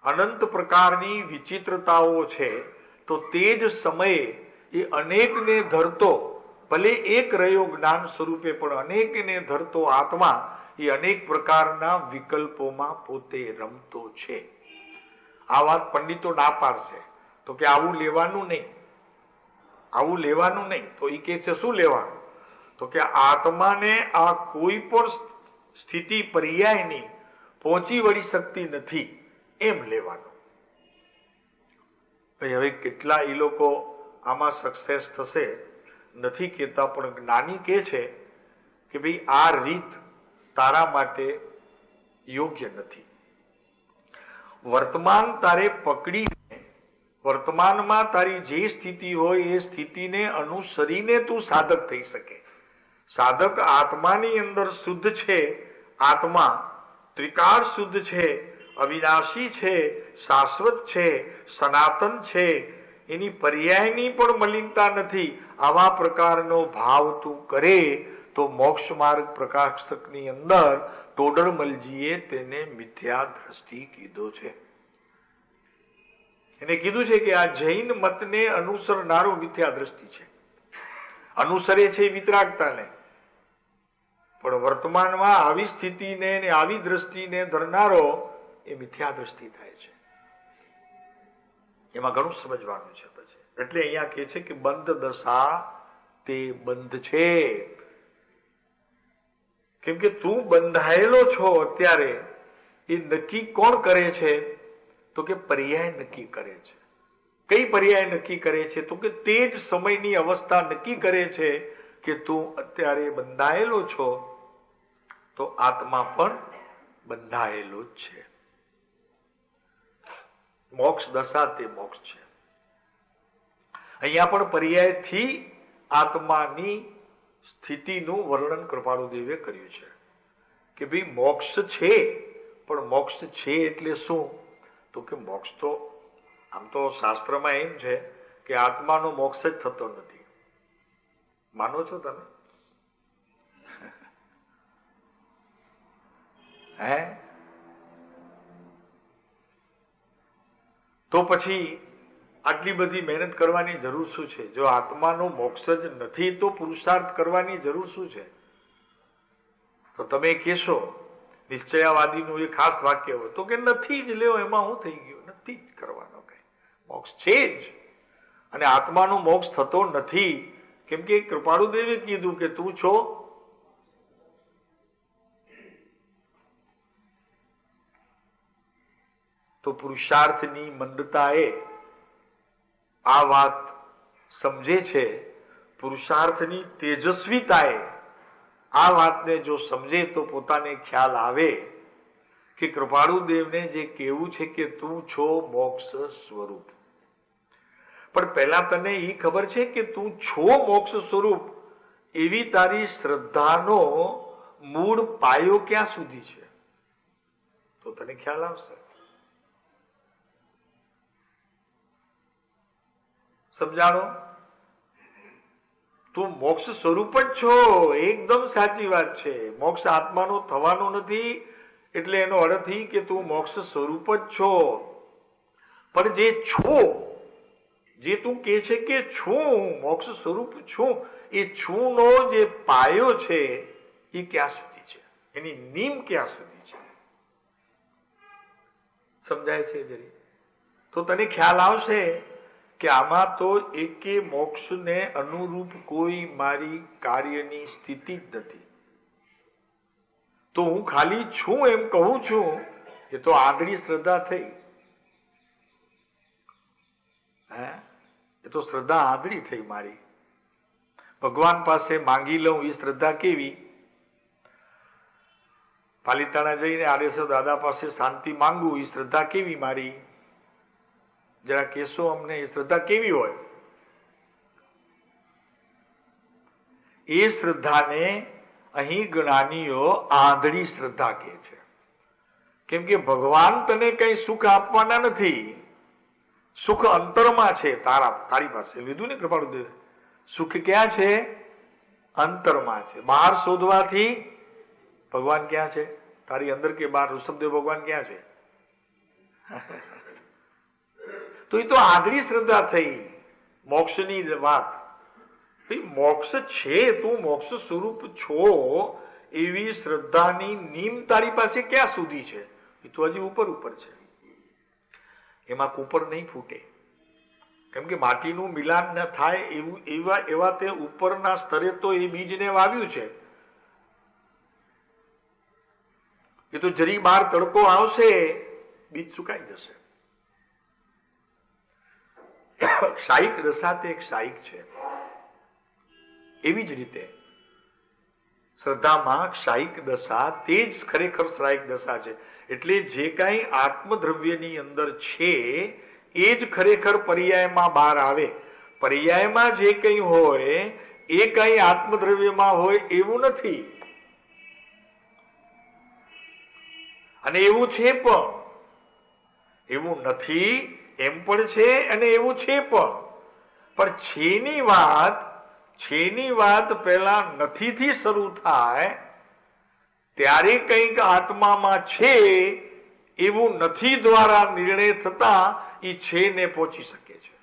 અનંત પ્રકારની વિચિત્રતાઓ છે તો તે જ સમયે એ અનેકને ધરતો, ભલે એક રહ્યો જ્ઞાન સ્વરૂપે પણ અનેકને ધરતો આત્મા એ અનેક પ્રકારના વિકલ્પોમાં પોતે રમતો છે. આ વાત પંડિતો ના પાડશે તો કે આવું લેવાનું નહીં, આવું લેવાનું નહીં. તો એ કે છે શું લેવાનું? તો કે આત્માને આ કોઈ પણ સ્થિતિ પર્યાયની પહોંચી વળી શકતી નથી એમ લેવાનું. ભાઈ હવે કેટલા એ લોકો આમાં સક્સેસ થશે નથી કહેતા, પણ જ્ઞાની કહે છે કે ભાઈ આ રીત તારા માટે યોગ્ય નથી. વર્તમાન તારે પકડીને વર્તમાનમાં તારી જે સ્થિતિ હોય એ સ્થિતિને અનુસરીને તું સાધક થઈ શકે. સાધક આત્માની અંદર શુદ્ધ છે, આત્મા ત્રિકાળ શુદ્ધ છે, અવિનાશી છે, શાશ્વત છે, સનાતન છે, એની પર્યાયની પણ મલિનતા નથી. આવા પ્રકારનો ભાવ તું કરે તો મોક્ષ માર્ગ પ્રકાશકની અંદર ટોડરમલજીએ તેને મિથ્યા દ્રષ્ટિ કીધો છે. એને કીધું છે કે આ જૈન મતને અનુસરનારો મિથ્યા દ્રષ્ટિ છે. અનુસરે છે વિતરાગતાને, પણ વર્તમાનમાં આવી સ્થિતિને ને આવી દ્રષ્ટિને ધરનારો એ મિથ્યા દ્રષ્ટિ થાય છે. એમાં ઘણું સમજવાનું છે. પછી એટલે અહીંયા કહે છે કે બંધ દશા તે બંધ છે. કેમ કે તું બંધાયેલો છો અત્યારે, એ નક્કી કોણ કરે છે? તો કે પર્યાય નક્કી કરે છે. કઈ પર્યાય નક્કી કરે છે? તો કે તે જ સમયની અવસ્થા નક્કી કરે છે કે તું અત્યારે બંધાયેલો છો તો આત્મા પણ બંધાયેલો જ છે. મોક્ષ દશા તે મોક્ષ છે. અહીંયા પણ પર્યાયથી આત્માની સ્થિતિનું વર્ણન કૃપાળુદેવે કર્યું છે કે ભાઈ મોક્ષ છે, પણ મોક્ષ છે એટલે શું? તો કે મોક્ષ તો આમ તો શાસ્ત્રમાં એમ છે કે આત્માનો મોક્ષ જ થતો નથી. માનો છો તમે? હે? તો પછી આટલી બધી મહેનત કરવાની જરૂર શું છે? જો આત્માનો મોક્ષ જ નથી તો પુરુષાર્થ કરવાની જરૂર શું છે? તો તમે કહેશો નિશ્ચયવાદીનું એ ખાસ વાક્ય હોય તો કે નથી જ લેવો, એમાં હું થઈ ગયું, નથી જ કરવાનો કઈ, મોક્ષ છે જ. અને આત્માનો મોક્ષ થતો નથી કેમ કે કૃપાળુદેવે કીધું કે તું છો તો પુરુષાર્થની મંદતાએ આ વાત સમજે છે. પુરુષાર્થની તેજસ્વીતાએ આ વાતને જો સમજે તો પોતાને ખ્યાલ આવે કે કૃપાળુદેવને જે કહેવું છે કે તું છો મોક્ષ સ્વરૂપ. પણ પહેલા તને એ ખબર છે કે તું છો મોક્ષ સ્વરૂપ, એવી તારી શ્રદ્ધાનો મૂળ પાયો ક્યાં સુધી છે? તો તને ખ્યાલ આવશે. સમજાણો? તું મોક્ષ સ્વરૂપ જ છો, એકદમ સાચી વાત છે. મોક્ષ આત્માનો થવાનો નથી એટલે એનો અર્થ એ કે તું મોક્ષ સ્વરૂપ જ છો. પણ જે છો, જે તું કહે છે કે છું મોક્ષ સ્વરૂપ છું, એ છું નો જે પાયો છે એ ક્યાં સુધી છે? એની નીમ ક્યાં સુધી છે? સમજાય છે જરી? તો તને ખ્યાલ આવશે કે આમાં તો એકે મોક્ષને અનુરૂપ કોઈ મારી કાર્યની સ્થિતિ જ નથી. તો હું ખાલી છું એમ કહું છું, એ તો આંધળી શ્રદ્ધા થઈ. હે? એ તો શ્રદ્ધા આંધળી થઈ મારી. ભગવાન પાસે માંગી લઉં એ શ્રદ્ધા કેવી? પાલિતાણા જઈને આડેસર દાદા પાસે શાંતિ માંગુ એ શ્રદ્ધા કેવી મારી? જરા કેશો અમને, એ શ્રદ્ધા કેવી હોય? એ શ્રદ્ધાને અહીં જ્ઞાનીઓ આંધળી શ્રદ્ધા કહે છે. કેમ કે ભગવાન તને કઈ સુખ આપવાના નથી. સુખ અંતરમાં છે, તારી પાસે. લીધું ને કૃપાળુદેવ? સુખ ક્યાં છે? અંતરમાં છે. બહાર શોધવાથી ભગવાન ક્યાં છે? તારી અંદર કે બહાર? ઋષભદેવ ભગવાન ક્યાં છે? તો એ તો આંધળી શ્રદ્ધા થઈ. મોક્ષની વાત, મોક્ષ છે, તું મોક્ષ સ્વરૂપ છો એવી શ્રદ્ધાની નીમ તારી પાસે ક્યાં સુધી છે? એ તો હજી ઉપર ઉપર છે. એમાં કુપર નહીં ફૂટે. કેમ કે માટીનું મિલાન ન થાય એવું એવા તે ઉપરના સ્તરે તો એ બીજને વાવ્યું છે. એ તો જરી બહાર તડકો આવશે, બીજ સુકાઈ જશે. ક્ષાયિક દશા તે ક્ષાયિક છે. એવી જ રીતે શ્રદ્ધામાં ક્ષાયિક દશા તે જ ખરેખર શ્રાયિક દશા છે. એટલે જે કાંઈ આત્મદ્રવ્યની અંદર છે એ જ ખરેખર પર્યાયમાં બહાર આવે. પર્યાયમાં જે કંઈ હોય એ કંઈ આત્મદ્રવ્યમાં હોય એવું નથી. અને એવું છે પણ, એવું નથી એમ પણ છે, અને એવું છે પણ છેની વાત પેલા નથીથી શરૂ થાય ત્યારે કંઈક આત્મામાં છે એવું નથી દ્વારા નિર્ણય થતા એ છે ને પહોંચી શકે છે.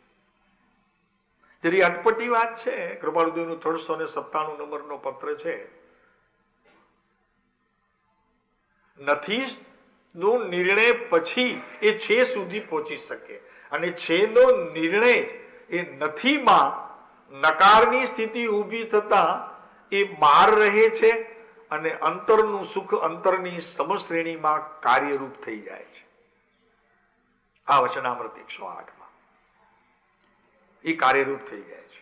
જરી અટપટી વાત છે. કૃપાળુદેવનું 397 નંબરનો પત્ર છે. નથી નો નિર્ણય પછી એ છે સુધી પહોંચી શકે, અને છે નો નિર્ણય એ નથીમાં નકારની સ્થિતિ ઊભી થતા એ બહાર રહે છે, અને અંતરનું સુખ અંતરની સમશ્રેણીમાં કાર્યરૂપ થઈ જાય છે. આ વચનામૃત 108માં એ કાર્યરૂપ થઈ જાય છે.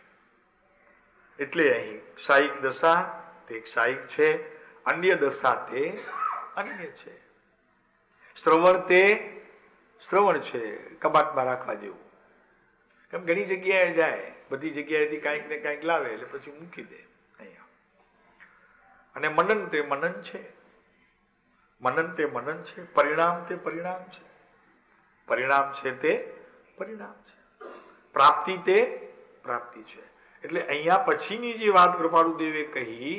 એટલે અહીં ક્ષાયિક દશા તે ક્ષાયિક છે, અન્ય દશા તે અન્ય છે. શ્રવણ તે શ્રવણ છે, કબાટમાં રાખવા જેવું. કેમ ઘણી જગ્યાએ જાય, બધી જગ્યાએથી કાંઈક ને કાંઈક લાવે એટલે પછી મૂકી દે અહીંયા. અને મનન તે મનન છે, મનન તે મનન છે, પરિણામ તે પરિણામ છે, પરિણામ છે તે પરિણામ છે, પ્રાપ્તિ તે પ્રાપ્તિ છે. એટલે અહીંયા પછીની જે વાત કૃપાળુદેવે કહી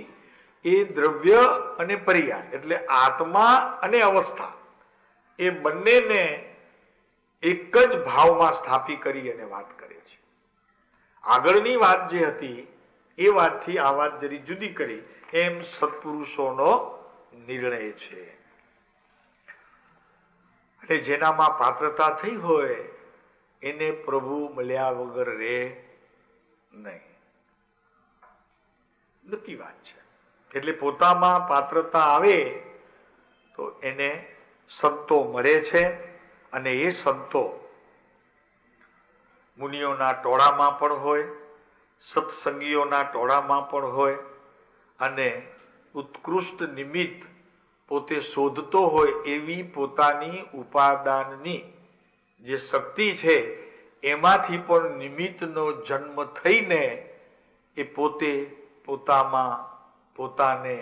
એ દ્રવ્ય અને પર્યાય એટલે આત્મા અને અવસ્થા એ બંનેને એક જ ભાવમાં સ્થાપી કરી અને વાત કરે છે. આગળની વાત જે હતી એ વાતથી આ વાત જરી જુદી કરી, એમ સત્પુરુષોનો નિર્ણય છે. અને જેનામાં પાત્રતા થઈ હોય એને પ્રભુ મળ્યા વગર રે નહીં. નક્કી વાત છે. એટલે પોતામાં પાત્રતા આવે તો એને સંતો મળે છે, અને એ સંતો મુનિઓના ટોળામાં પણ હોય, સત્સંગીઓના ટોળામાં પણ હોય, અને ઉત્કૃષ્ટ નિમિત્ત પોતે શોધતો હોય એવી પોતાની ઉપાદાનની જે શક્તિ છે એમાંથી પણ નિમિત્તનો જન્મ થઈને એ પોતે પોતામાં પોતાને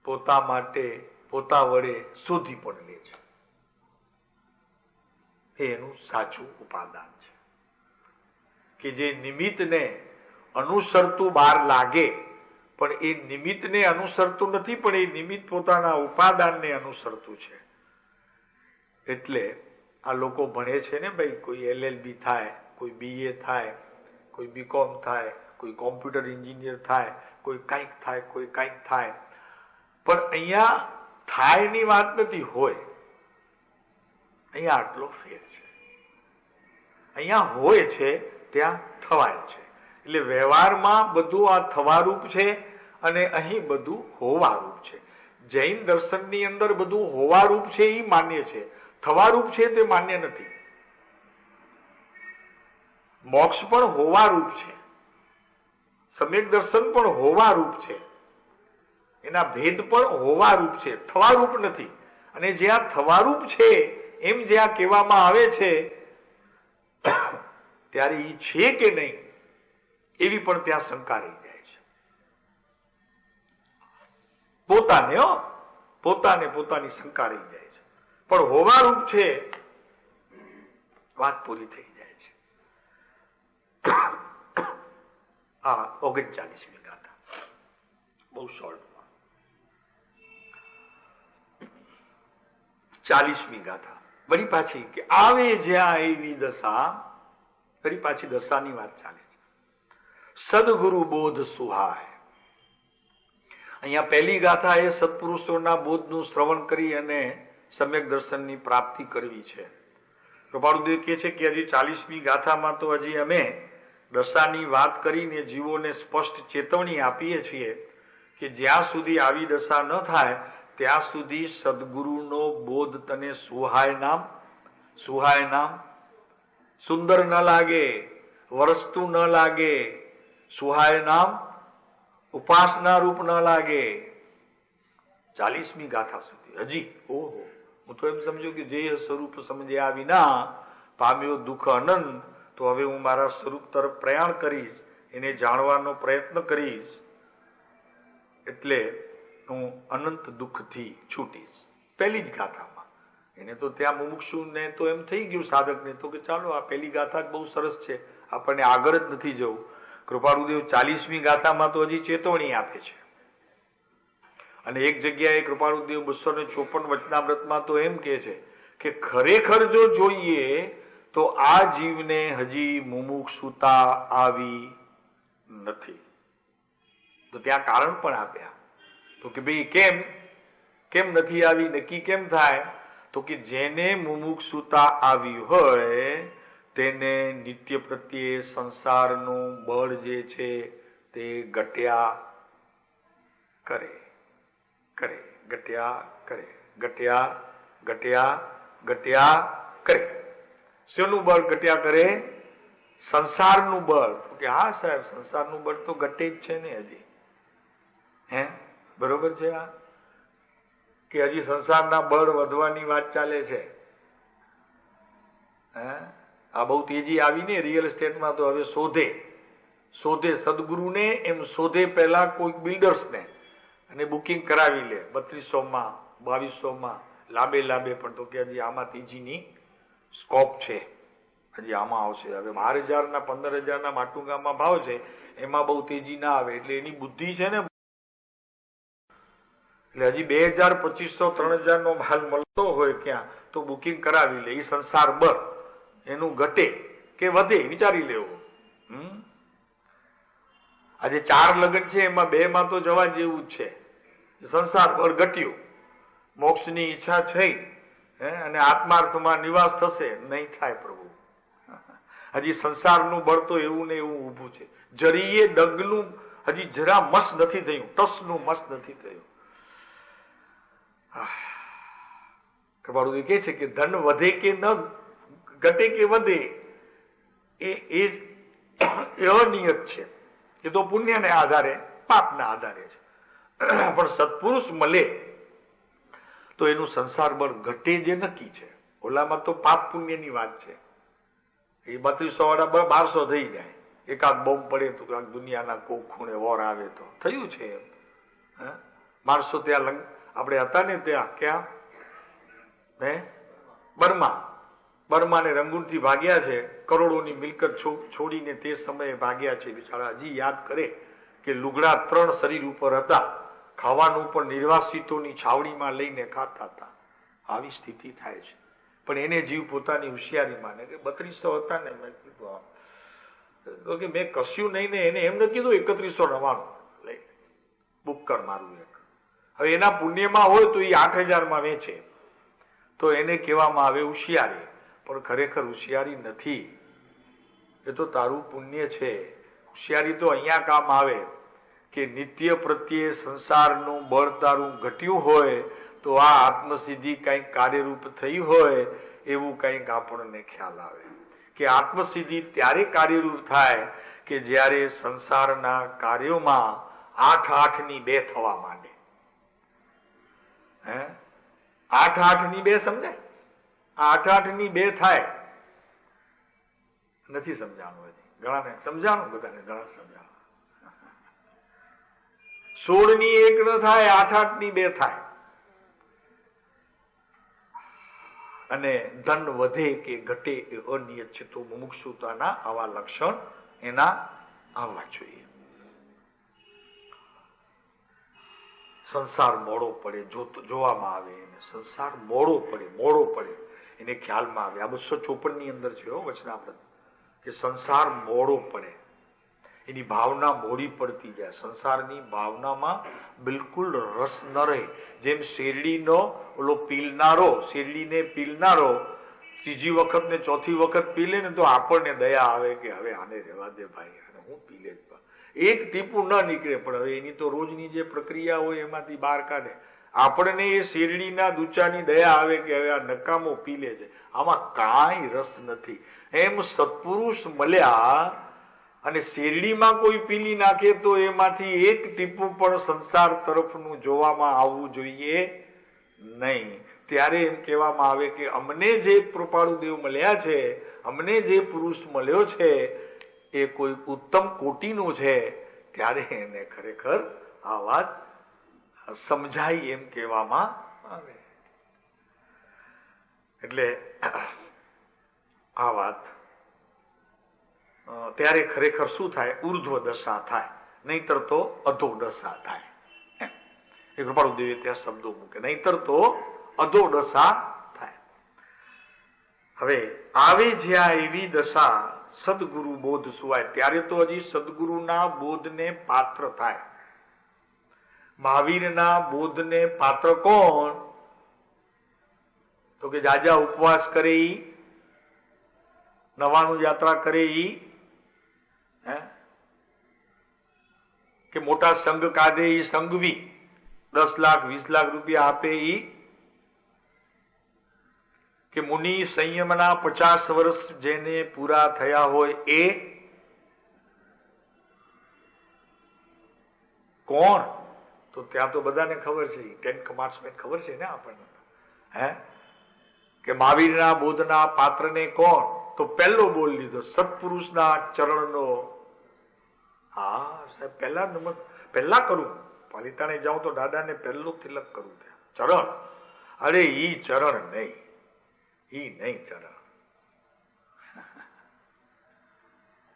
પોતા માટે પોતા વડે શોધી પણ લે છે. એનું સાચું ઉપાદાન છે કે જે નિમિત્તને અનુસરતું બહાર લાગે પણ એ નિમિત્તને અનુસરતું નથી, પણ એ નિમિત્ત પોતાના ઉપાદાનને અનુસરતું છે. એટલે આ લોકો ભણે છે ને ભાઈ, કોઈ LLB થાય, કોઈ BA થાય, કોઈ BCom થાય, કોઈ કોમ્પ્યુટર એન્જિનિયર થાય, કોઈ કંઈક થાય, કોઈ કંઈક થાય, પણ અહીંયા થાયની વાત નથી, હોય. અહીંયા આટલો ફેર છે. અહીંયા હોય છે ત્યાં થવાય છે. એટલે વ્યવહારમાં બધું આ થવારૂપ છે અને અહીં બધું હોવારૂપ છે. જૈન દર્શનની અંદર બધું હોવારૂપ છે એ માન્ય છે, થવારૂપ છે તે માન્ય નથી. મોક્ષ પણ હોવારૂપ છે, સમ્યક દર્શન પણ હોવા રૂપ છે, એના ભેદ પણ હોવા રૂપ છે, થવા રૂપ નથી. અને જ્યાં થવા રૂપ છે એમ જ્યાં કહેવામાં આવે છે ત્યારે એ છે કે નહીં એવી પણ ત્યાં શંકા રહી જાય છે. પોતાને પોતાની શંકા રહી જાય છે, પણ હોવા રૂપ છે, વાત પૂરી થઈ જાય છે. હા, 39મી ગાથા બહુ શોર્ટમાં. 40મી ગાથા વળી પાછી કે આવે જ્યાં એવી દશા, ફરી પાછી દશાની વાત ચાલે છે. સદગુરુ બોધ સુહાય. અહીંયા પહેલી ગાથા એ સત્પુરુષોના બોધનું શ્રવણ કરી અને સમ્યક દર્શનની પ્રાપ્તિ કરવી છે. કૃપાળુદેવ કહે છે કે હજી 40મી ગાથામાં તો હજી અમે દશાની વાત કરીને જીવોને સ્પષ્ટ ચેતવણી આપીએ છીએ કે જ્યાં સુધી આવી દશા ન થાય ત્યાં સુધી સદગુરુનો બોધ તને સુહાય નામ સુંદર ન લાગે, વરસતું ન લાગે, સુહાય નામ ઉપાસના રૂપ ન લાગે. 40મી ગાથા સુધી હજી ઓહો, હું તો એમ સમજુ કે જે સ્વરૂપ સમજ્યા વિના પામ્યો દુઃખ અનંત, તો હવે હું મારા સ્વરૂપ તરફ પ્રયાણ કરીશ, એને જાણવાનો પ્રયત્ન કરીશ, એટલે હું અનંત દુઃખથી છૂટીશ. પહેલી જ ગાથામાં એને તો ત્યાં મુમુક્ષુને તો એમ થઈ ગયું સાધકને તો કે ચાલો આ પહેલી ગાથા જ બહુ સરસ છે, આપણને આગળ જ નથી જવું. કૃપાળુદેવ 40મી ગાથામાં તો હજી ચેતવણી આપે છે. અને એક જગ્યાએ કૃપાળુદેવ 254 વચનામૃતમાં તો એમ કે છે કે ખરેખર જો જોઈએ તો આ જીવને હજી મુમુક્ષુતા આવી નથી. તો ત્યાં કારણ પણ આપ્યા તો કે ભાઈ કેમ નથી આવી, નક્કી કેમ થાય? તો કે જેને મુમુક્ષુતા આવી હોય તેને નિત્ય પ્રત્યે સંસારનું બળ જે છે તે ઘટ્યા કરે. શેનું બળ ઘટ્યા કરે? સંસારનું બળ. તો કે હા સાહેબ, સંસારનું બળ તો ઘટે જ છે ને હજી. બરોબર છે આ કે હજી સંસારના બળ વધવાની વાત ચાલે છે. આ બહુ તેજી આવીને રિયલ એસ્ટેટમાં તો હવે શોધે સદગુરુને એમ શોધે પહેલા કોઈક બિલ્ડર્સને અને બુકિંગ કરાવી લે 3200માં 2200માં લાંબે પણ તો કે હજી આમાં તેજીની સ્કોપ છે, હજી આમાં આવશે. હવે 12,000 15,000 માટુંગામાં ભાવ છે, એમાં બહુ તેજી ના આવે. એટલે એની બુદ્ધિ છે ને, એટલે હજી 2,000 2500 3,000 નો માલ મળતો હોય ક્યાં તો બુકિંગ કરાવી લે. એ સંસાર બળ એનું ઘટે કે વધે વિચારી લેવું. આજે 4 લગ્ન છે, એમાં 2માં તો જવા જેવું જ છે. સંસાર બળ ઘટ્યું, મોક્ષની ઈચ્છા થઈ અને આત્માર્થમાં નિવાસ થશે, નહીં થાય પ્રભુ. હજી સંસારનું બળ તો એવું ને એવું ઊભું છે. જરીએ ડગનું હજી જરા મસ નથી થયું, ટસનું મસ નથી થયું. કૃપાળુ કહે છે કે ધન વધે કે ન ઘટે કે વધે એ અનિયત છે. એ તો પુણ્યને આધારે પાપના આધારે છે. પણ સત્પુરુષ મળે તો એનું સંસાર બળ ઘટે જે નક્કી છે. ઓલામાં તો પાપ પુણ્યની વાત છે. એ 3200 વાળા 1200 થઈ જાય, એકાદ બોમ્બ પડે તો દુનિયાના કોઈ ખૂણે વોર આવે તો થયું છે. માણસો ત્યાં આપણે હતા ને ત્યાં ક્યાં બર્મા ને રંગૂનથી ભાગ્યા છે, કરોડોની મિલકત છોડીને તે સમયે ભાગ્યા છે. બિચારા હજી યાદ કરે કે લુગડા 3 શરીર ઉપર હતા, ખાવાનું પણ નિર્વાસિતોની છાવણીમાં લઈને ખાતા હતા. આવી સ્થિતિ થાય છે. પણ એને જીવ પોતાની હોશિયારી માને કે 3200 હતા ને, મેં કીધું કે મેં કસ્યું નહીં ને, એને એમ નથી કીધું 3199 લઈ બુક કર મારું એક. હવે એના પુણ્યમાં હોય તો એ 8,000માં વેચે તો એને કહેવામાં આવે હોશિયારી, પણ ખરેખર હોશિયારી નથી. એ તો તારું પુણ્ય છે. હોશિયારી તો અહીંયા કામ આવે કે નિત્ય પ્રત્યે સંસારનું બળ તારું ઘટ્યું હોય તો આ આત્મસિદ્ધિ કંઈક કાર્યરૂપ થઈ હોય એવું કંઈક આપણને ખ્યાલ આવે કે આત્મસિદ્ધિ ત્યારે કાર્યરૂપ થાય કે જ્યારે સંસારના કાર્યોમાં 8-8 થવા માંડે. 8-8 સમજાય? 8-8 થાય નથી સમજાણું. હજી ઘણાને સમજાણું, બધાને ઘણા સમજાણું. 16 ન થાય, 8-8 થાય. અને ધન વધે કે ઘટે એ અનિયત છે. તો મુમુક્ષુતાના આવા લક્ષણ એના આવવા જોઈએ. સંસાર મોડો પડે, જોવામાં આવે એને. સંસાર મોડો પડે એને ખ્યાલમાં આવે. આ 254 અંદર છે વચનામૃત, કે સંસાર મોડો પડે, એની ભાવના મોડી પડતી જાય. સંસારની ભાવનામાં બિલકુલ રસ ન રહે. જેમ શેરડીનો ઓલો શેરડીને પીલનારો ત્રીજી વખત ને ચોથી વખત પી લે ને તો આપણને દયા આવે કે હવે આને રહેવા દે ભાઈ, અને હું પી લે. એક ટીપું ન નીકળે, પણ હવે એની તો રોજની જે પ્રક્રિયા હોય એમાંથી બહાર કાઢે. આપણને એ શેરડીના દૂચાની દયા આવે કે હવે આ નકામો પી લે છે, આમાં કાંઈ રસ નથી. એમ સત્પુરુષ મળ્યા અને શેરડીમાં કોઈ પીલી નાખે તો એમાંથી એક ટીપું પણ સંસાર તરફનું જોવામાં આવવું જોઈએ નહીં. ત્યારે એમ કહેવામાં આવે કે અમને જે કૃપાળુ દેવ મળ્યા છે, અમને જે પુરુષ મળ્યો છે એ કોઈ ઉત્તમ કોટીનું છે. ત્યારે એને ખરેખર આ વાત સમજાય એમ કહેવામાં આવે. એટલે આ વાત ત્યારે ખરેખર શું થાય? ઉર્ધ્વ દશા થાય, નહીતર તો અધો દશા થાય. એ કૃપાળુ દેવે ત્યાં શબ્દો મૂકે, નહીતર તો અધો દશા થાય. હવે આવે જ્યાં એવી દશા સદગુરુ બોધ સુવાય, ત્યારે તો હજી સદગુરુના બોધને પાત્ર થાય. મહાવીરના બોધને પાત્ર કોણ? તો કે જાજા ઉપવાસ કરે ઈ, 99 યાત્રા કરે ઈ, કે મોટા સંઘ કાઢે ઈ સંઘવી, 10 લાખ 20 લાખ રૂપિયા આપે ઈ, કે મુનિ સંયમના 50 વર્ષ જેને પૂરા થયા હોય એ કોણ? તો ત્યાં તો બધાને ખબર છે, 10 કમાન્ડમેન્ટ ખબર છે ને આપણને. કે મહાવીરના બોધના પાત્રને કોણ? તો પહેલો બોલ લીધો સત્પુરુષના ચરણનો. હા સાહેબ, પહેલા કરું, પાલિતાણે જાઉં તો દાદાને પહેલો તિલક કરું. ચરણ, અરે ઈ ચરણ નહીં, ચરણ.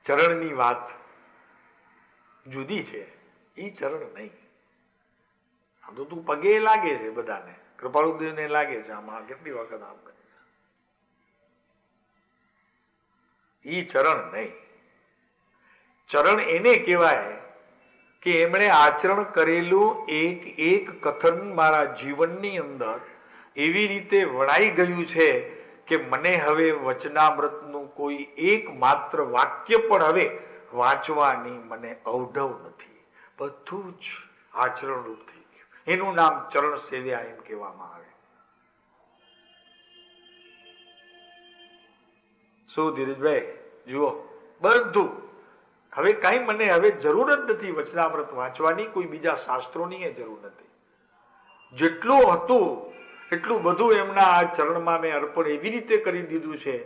ચરણની વાત જુદી છે, ઈ ચરણ નહીં. આમ તો તું પગે લાગે છે બધાને, કૃપાળુ દેવને લાગે છે, આમાં કેટલી વખત આમ કરે. ઈ ચરણ નહીં. ચરણ એને કહેવાય કે એમણે આચરણ કરેલું એક કથન મારા જીવનની અંદર એવી રીતે વણાઈ ગયું છે કે મને હવે વચનામૃતનું કોઈ એક માત્ર વાક્ય પણ હવે વાંચવાની મને અવઢવ નથી. બધું જ આચરણ રૂપ થઈ ગયું. એનું નામ ચરણ સેવ્યા એમ કહેવામાં આવે. શું ધીરજભાઈ જુઓ, બધું હવે કઈ મને હવે જરૂર જ નથી વચનામૃત વાંચવાની, કોઈ બીજા શાસ્ત્રોની એ જરૂર નથી. જેટલું હતું એટલું બધું એમના આ ચરણમાં મેં અર્પણ એવી રીતે કરી દીધું છે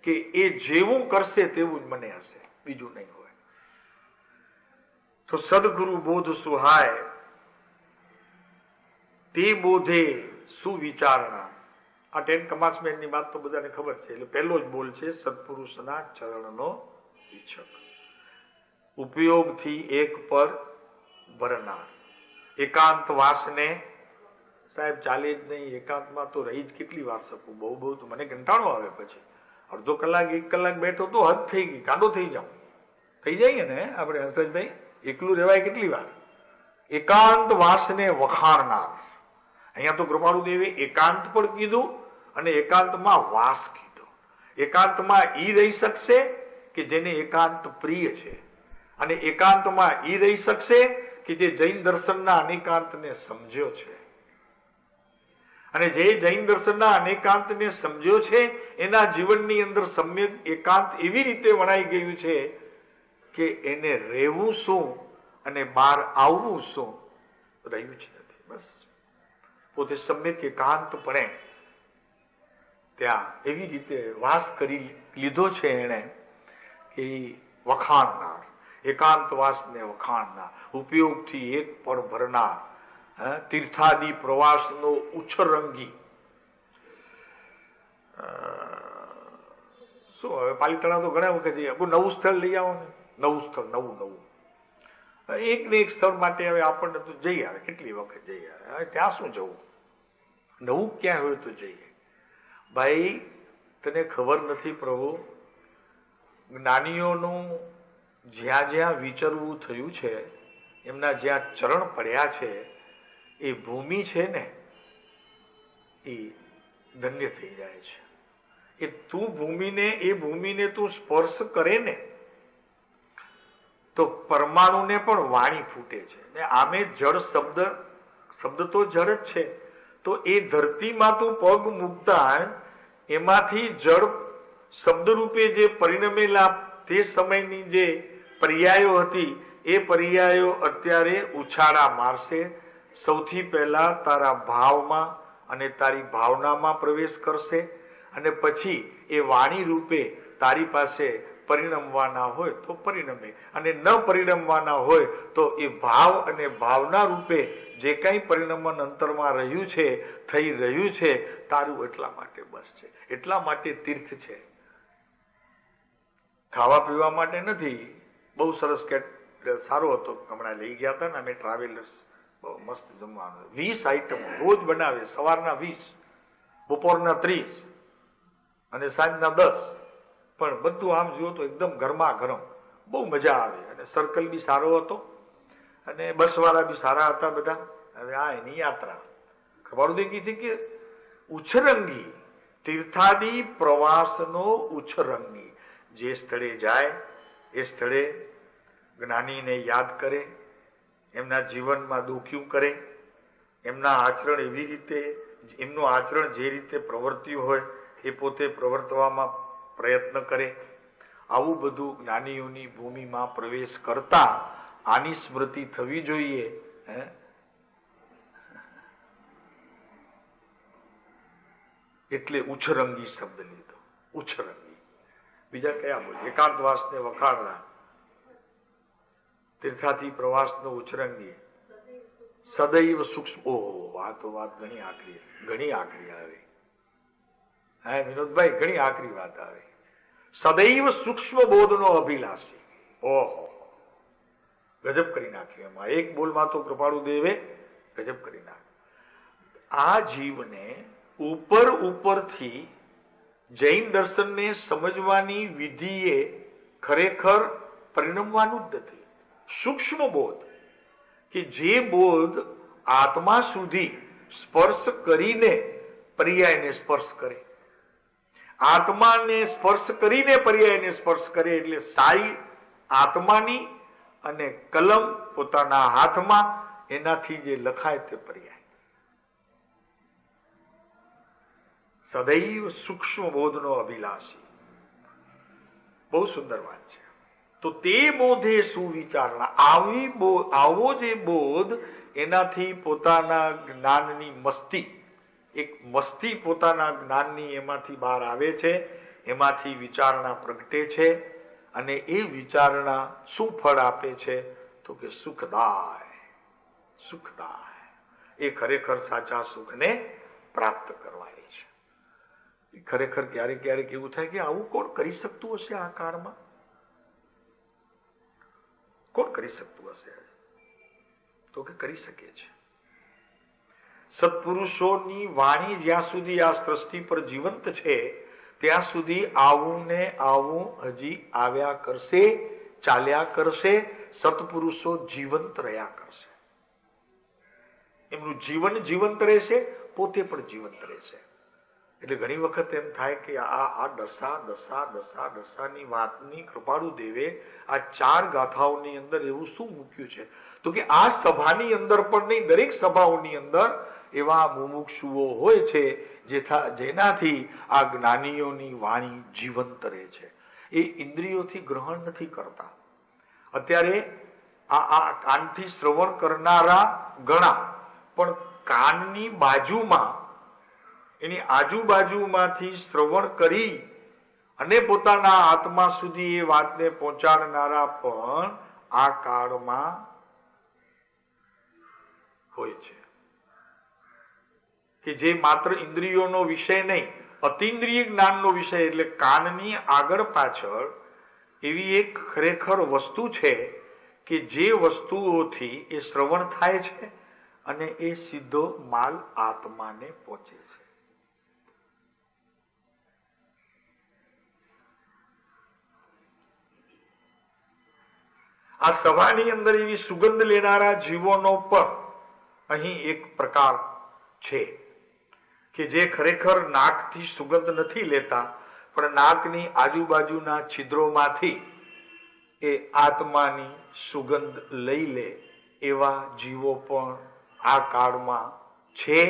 કે એ જેવું કરશે તેવું જ મને હશે, બીજું નહીં હોય. તો સદગુરુ બોધ સુહાય, તે બોધે સુવિચારણા. આ 10 કમાન્ડમેન્ટની વાત તો બધાને ખબર છે. એટલે પહેલો જ બોલ છે સત્પુરુષના ચરણનો ઈચ્છક. ઉપયોગથી એક પર ભરનાર. એકાંત વાસને સાહેબ ચાલે જ નહીં. એકાંતમાં તો રહી જ કેટલી વાર શકું? બહુ તો મને કંટાળો આવે. પછી અડધો કલાક 1 કલાક બેઠો તો હદ થઈ ગઈ, કાંડો થઈ જાઉં. થઈ જાય ને આપણે હર્ષદભાઈ? એકલું રહેવાય કેટલી વાર? એકાંત વાસને વખાણનાર. અહીંયા તો કૃપાળુ દેવે એકાંત પણ કીધું અને એકાંતમાં વાસ કીધો. એકાંતમાં ઈ રહી શકશે કે જેને એકાંત પ્રિય છે, અને એકાંતમાં ઈ રહી શકશે કે જે જૈન દર્શનના અનેકાંતને સમજ્યો છે. અને જે જૈન દર્શનના અનેકાંતને સમજ્યો છે એના જીવનની અંદર સમ્યક એકાંત એવી રીતે વણાઈ ગયું છે કે એને રહેવું શું અને બહાર આવવું શું રહ્યું જ નથી. બસ પોતે સમ્યક એકાંતપણે ત્યાં એવી રીતે વાસ કરી લીધો છે એને કે વખાણનાર, એકાંતવાસને વખાણનાર, ઉપયોગથી એક પણ ભરનાર, તીર્થાદી પ્રવાસનો ઉચ્છરંગી. શું હવે પાલિતાણા તો ઘણા વખત જઈએ, નવું સ્થળ લઈ આવો ને, નવું સ્થળ, નવું એક ને એક સ્થળ માટે હવે આપણને તો જઈ આવે, કેટલી વખત જઈ આવે, હવે ત્યાં શું જવું, નવું ક્યાં હોય તો જઈએ. ભાઈ તને ખબર નથી પ્રભુ, જ્ઞાનીઓનું જ્યાં જ્યાં વિચરવું થયું છે, એમના જ્યાં ચરણ પડ્યા છે, એ ભૂમિ છે ને એ ધન્ય થઈ જાય છે. એ તું ભૂમિને, એ ભૂમિને તું સ્પર્શ કરે ને તો પરમાણુને પણ વાણી ફૂટે છે. ને આમે જળ શબ્દ તો જળ જ છે, તો એ ધરતીમાં તું પગ મૂકતા એમાંથી જળ શબ્દ રૂપે જે પરિણમેલા તે સમયની જે પર્યાયો હતી, એ પર્યાયો અત્યારે ઉછાળા મારશે. સૌથી પહેલા તારા ભાવમાં અને તારી ભાવનામાં પ્રવેશ કરશે, અને પછી એ વાણી રૂપે તારી પાસે પરિણમવાના હોય તો પરિણમે, અને ન પરિણમવાના હોય તો એ ભાવ અને ભાવના રૂપે જે કંઈ પરિણમન અંતરમાં રહ્યું છે, થઈ રહ્યું છે, તારું એટલા માટે બસ છે, એટલા માટે તીર્થ છે. ખાવા પીવા માટે નથી. બહુ સરસ સારો હતો, હમણાં લઈ ગયા હતા ને અમે ટ્રાવેલર્સ, બહુ મસ્ત જમવાનું, 20 આઈટમ રોજ બનાવે, સવારના 20, બપોરના 30 અને સાંજના 10, પણ બધું આમ જુઓ તો એકદમ ગરમા ગરમ, બહુ મજા આવે. અને સર્કલ બી સારો હતો અને બસ વાળા બી સારા હતા બધા. હવે આ એની યાત્રા ખબર દેખી છે કે ઉચ્છરંગી તીર્થાદી પ્રવાસનો ઉચ્છરંગી, જે સ્થળે જાય એ સ્થળે જ્ઞાનીને યાદ કરે, એમના જીવનમાં દુખ્યું કરે, એમના આચરણ એવી રીતે, એમનું આચરણ જે રીતે પ્રવર્ત્યું હોય એ પોતે પ્રવર્તવામાં પ્રયત્ન કરે. આવું બધું જ્ઞાનીઓની ભૂમિમાં પ્રવેશ કરતા આની સ્મૃતિ થવી જોઈએ. એટલે ઉચ્છરંગી શબ્દ લીધો, ઉચ્છરંગી. બીજા કયા બોલ? એકાંતવાસને વખાણના, તીર્થાથી પ્રવાસનો ઉચ્છરંગી, સદૈવ સૂક્ષ્મ. ઓહો, આ તો વાત ઘણી આકરી, ઘણી આકરી આવે. હા વિનોદભાઈ, ઘણી આકરી વાત આવે. સદૈવ સૂક્ષ્મ બોધનો અભિલાષી. ઓહો, ગજબ કરી નાખ્યું એમાં. એક બોલમાં તો કૃપાળુ દેવે ગજબ કરી નાખ્યું. આ જીવને ઉપરથી જૈન દર્શનને સમજવાની વિધિએ ખરેખર પરિણમવાનું જ નથી. સૂક્ષ્મ બોધ, કે જે બોધ આત્મા સુધી સ્પર્શ કરીને પર્યાયને સ્પર્શ કરે, આત્માને સ્પર્શ કરીને પર્યાયને સ્પર્શ કરે, એટલે સાઈ આત્માની અને કલમ પોતાના હાથમાં, એનાથી જે લખાય તે પર્યાય. સદૈવ સૂક્ષ્મ બોધનો અભિલાષી. બહુ સુંદર વાત છે. તો તે બોધે સુવિચારણા, આવો જે બોધ, એનાથી પોતાના જ્ઞાનની મસ્તી, એક મસ્તી પોતાના જ્ઞાનની એમાંથી બહાર આવે છે, એમાંથી વિચારણા પ્રગટે છે. અને એ વિચારણા શું ફળ આપે છે? તો કે સુખદાય, સુખદાય. એ ખરેખર સાચા સુખને પ્રાપ્ત કરવાની છે. ખરેખર ક્યારેક ક્યારેક એવું થાય કે આવું કોણ કરી શકતું હશે આ કાળમાં? કોણ કરી શકતું હશે? તો કે કરી શકે છે. સત્પુરુષોની વાણી જ્યાં સુધી આ સૃષ્ટિ પર જીવંત છે, ત્યાં સુધી આવું ને આવું હજી આવ્યા કરશે, ચાલ્યા કરશે. સત્પુરુષો જીવંત રહ્યા કરશે, એમનું જીવન જીવંત રહેશે, પોતે પણ જીવંત રહેશે. એટલે ઘણી વખત એમ થાય કે આ દશાની વાતની કૃપાળુ દેવે આ 4 ગાથાઓની અંદર એવું શું મૂક્યું છે? તો કે આ સભાની અંદર પણ નહીં, દરેક સભાઓની અંદર એવા મુમુક્ષુઓ હોય છે જેનાથી આ જ્ઞાનીઓની વાણી જીવંત રહે છે. એ ઇન્દ્રિયોથી ગ્રહણ નથી કરતા, અત્યારે આ કાનથી શ્રવણ કરનારા ઘણા, પણ કાનની બાજુમાં, એની આજુબાજુમાંથી શ્રવણ કરી અને પોતાના આત્મા સુધી એ વાતને પહોંચાડનારા પણ આ કાળમાં હોય છે, કે જે માત્ર ઇન્દ્રિયોનો વિષય નહીં, અતિન્દ્રિય જ્ઞાનનો વિષય, એટલે કાનની આગળ પાછળ એવી એક ખરેખર વસ્તુ છે કે જે વસ્તુઓથી એ શ્રવણ થાય છે અને એ સીધો માલ આત્માને પહોંચે છે. આ સભાની અંદર એવી સુગંધ લેનારા જીવોનો પણ અહીં એક પ્રકાર છે કે જે ખરેખર નાકથી સુગંધ નથી લેતા, પણ નાકની આજુબાજુના છિદ્રોમાંથી એ આત્માની સુગંધ લઈ લે એવા જીવો પણ આ કાળમાં છે,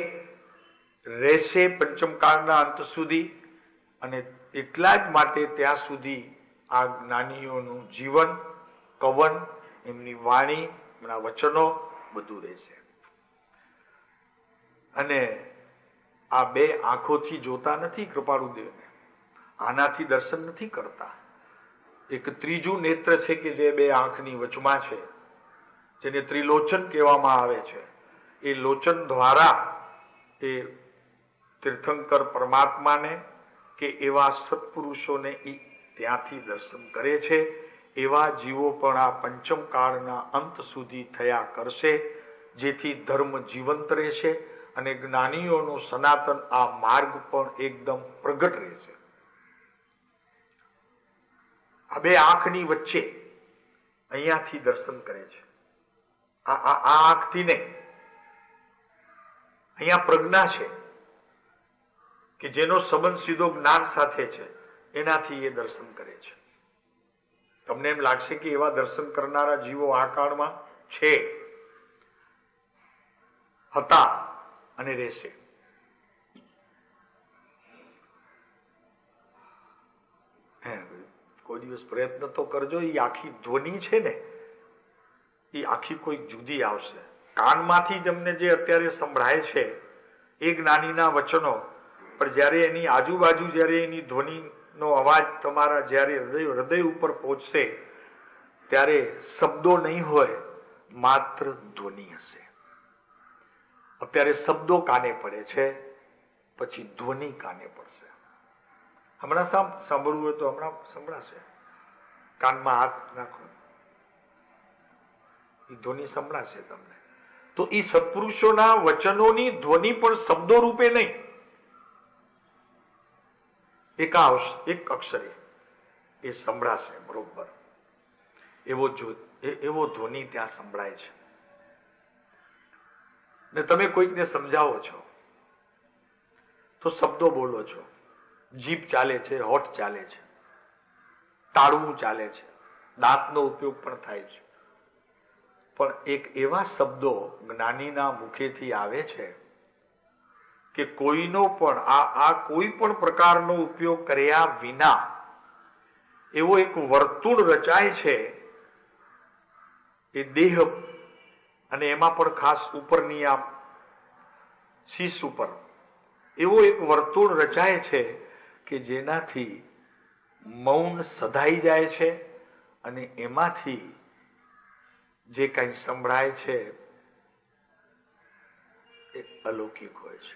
રહેશે પંચમકાળના અંત સુધી. અને એટલા જ માટે ત્યાં સુધી આ જ્ઞાનીઓનું જીવન, કવન, એમની વાણી, એમના વચનો બધું રહેશે. અને આ બે આંખોથી જોતા નથી કૃપાળુદેવને, આનાથી દર્શન નથી કરતા. એક ત્રીજું નેત્ર છે કે જે બે આંખની વચમાં છે, જેને ત્રિલોચન કહેવામાં આવે છે. એ લોચન દ્વારા એ તીર્થંકર પરમાત્માને કે એવા સત્પુરુષોને ત્યાંથી દર્શન કરે છે. એવા જીવો પણ આ પંચમ કાળના અંત સુધી થયા કરશે, જેથી ધર્મ જીવંત રહેશે અને જ્ઞાનીઓનો સનાતન આ માર્ગ પણ એકદમ પ્રગટ રહેશે. આ બે આંખની વચ્ચે અહીંયાથી દર્શન કરે છે. આ આંખથી ને અહીંયા પ્રજ્ઞા છે કે જેનો સંબંધ સીધો જ્ઞાન સાથે છે, એનાથી એ દર્શન કરે છે. તમને એમ લાગશે કે એવા દર્શન કરનારા જીવો આ કાળમાં છે, હતા અને રહેશે. કોઈ દિવસ પ્રયત્ન તો કરજો. એ આખી ધ્વનિ છે ને, એ આખી કોઈ જુદી આવશે. કાનમાંથી તમને જે અત્યારે સંભળાય છે એ જ્ઞાનીના વચનો, પણ જયારે એની આજુબાજુ જયારે એની ધ્વનિનો અવાજ તમારા જયારે હૃદય ઉપર પહોંચશે, ત્યારે શબ્દો નહીં હોય, માત્ર ધ્વનિ હશે. અત્યારે શબ્દો કાને પડે છે, પછી ધ્વનિ કાને પડશે. હમણાં સાંભળવું હોય તો હમણાં સંભળાશે. કાનમાં હાથ નાખો, એ ધ્વનિ સંભળાશે તમને. તો એ સત્પુરુષોના વચનોની ધ્વનિ પણ શબ્દો રૂપે નહીં, એક અક્ષરે એ સંભળાશે બરોબર. એવો ધ્વનિ ત્યાં સંભળાય છે. ને તમે કોઈકને સમજાવો છો તો શબ્દો બોલો છો, જીભ ચાલે છે, હોઠ ચાલે છે, તાળવું ચાલે છે, દાંતનો ઉપયોગ પણ થાય છે. પણ એક એવા શબ્દો જ્ઞાનીના મુખેથી આવે છે કે કોઈનો પણ આ કોઈ પણ પ્રકારનો ઉપયોગ કર્યા વિના એવો એક વર્તુળ રચાય છે એ દેહ, અને એમાં પણ ખાસ ઉપરની આ શીશ ઉપર એવો એક વર્તુળ રચાય છે કે જેનાથી મૌન સધાઈ જાય છે અને એમાંથી જે કંઈ સંભળાય છે એ અલૌકિક હોય છે.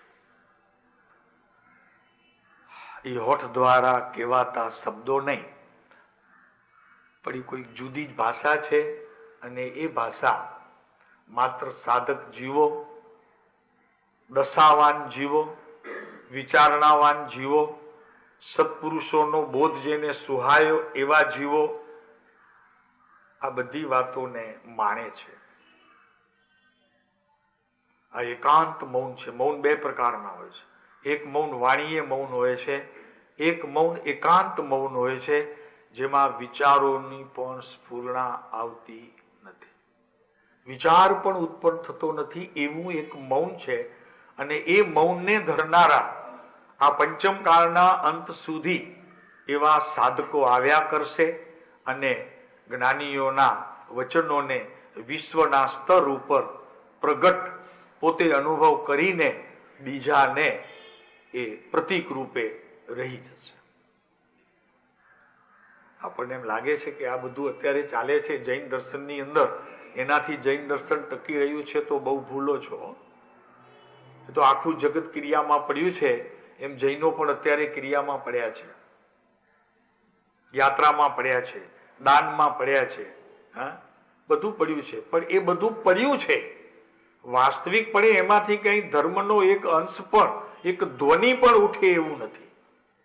એ હોઠ દ્વારા કહેવાતા શબ્દો નહીં, પણ એ કોઈ જુદી જ ભાષા છે. અને એ ભાષા માત્ર સાધક જીવો, દશાવાન જીવો, વિચારણાવાન જીવો, સત્પુરુષોનો બોધ જેને સુહાયો એવા જીવો આ બધી વાતોને માણે છે. આ એકાંત મૌન છે. મૌન બે પ્રકારના હોય છે. એક મૌન વાણીએ મૌન હોય છે, એક મૌન એકાંત મૌન હોય છે, જેમાં વિચારોની પણ સ્ફુરણા આવતી નથી, વિચાર પણ ઉત્પન્ન થતો નથી. એવું એક મૌન છે. અને એ મૌનને ધરનારા આ પંચમ કાળના અંત સુધી એવા સાધકો આવ્યા કરશે અને જ્ઞાનીઓના વચનોને વિશ્વના સ્તર ઉપર પ્રગટ પોતે અનુભવ કરીને બીજાને એ પ્રતીક રૂપે રહી જશે. આપણને એમ લાગે છે કે આ બધું અત્યારે ચાલે છે જૈન દર્શનની અંદર, એનાથી જૈન દર્શન ટકી રહ્યું છે, તો બહુ ભૂલો છો. એ તો આખું જગત ક્રિયામાં પડ્યું છે, એમ જૈનો પણ અત્યારે ક્રિયામાં પડ્યા છે, યાત્રામાં પડ્યા છે, દાનમાં પડ્યા છે, હા બધું પડ્યું છે. પણ એ બધું પડ્યું છે, વાસ્તવિકપણે એમાંથી કઈ ધર્મનો એક અંશ પણ, એક ધ્વનિ પણ ઉઠે એવું નથી.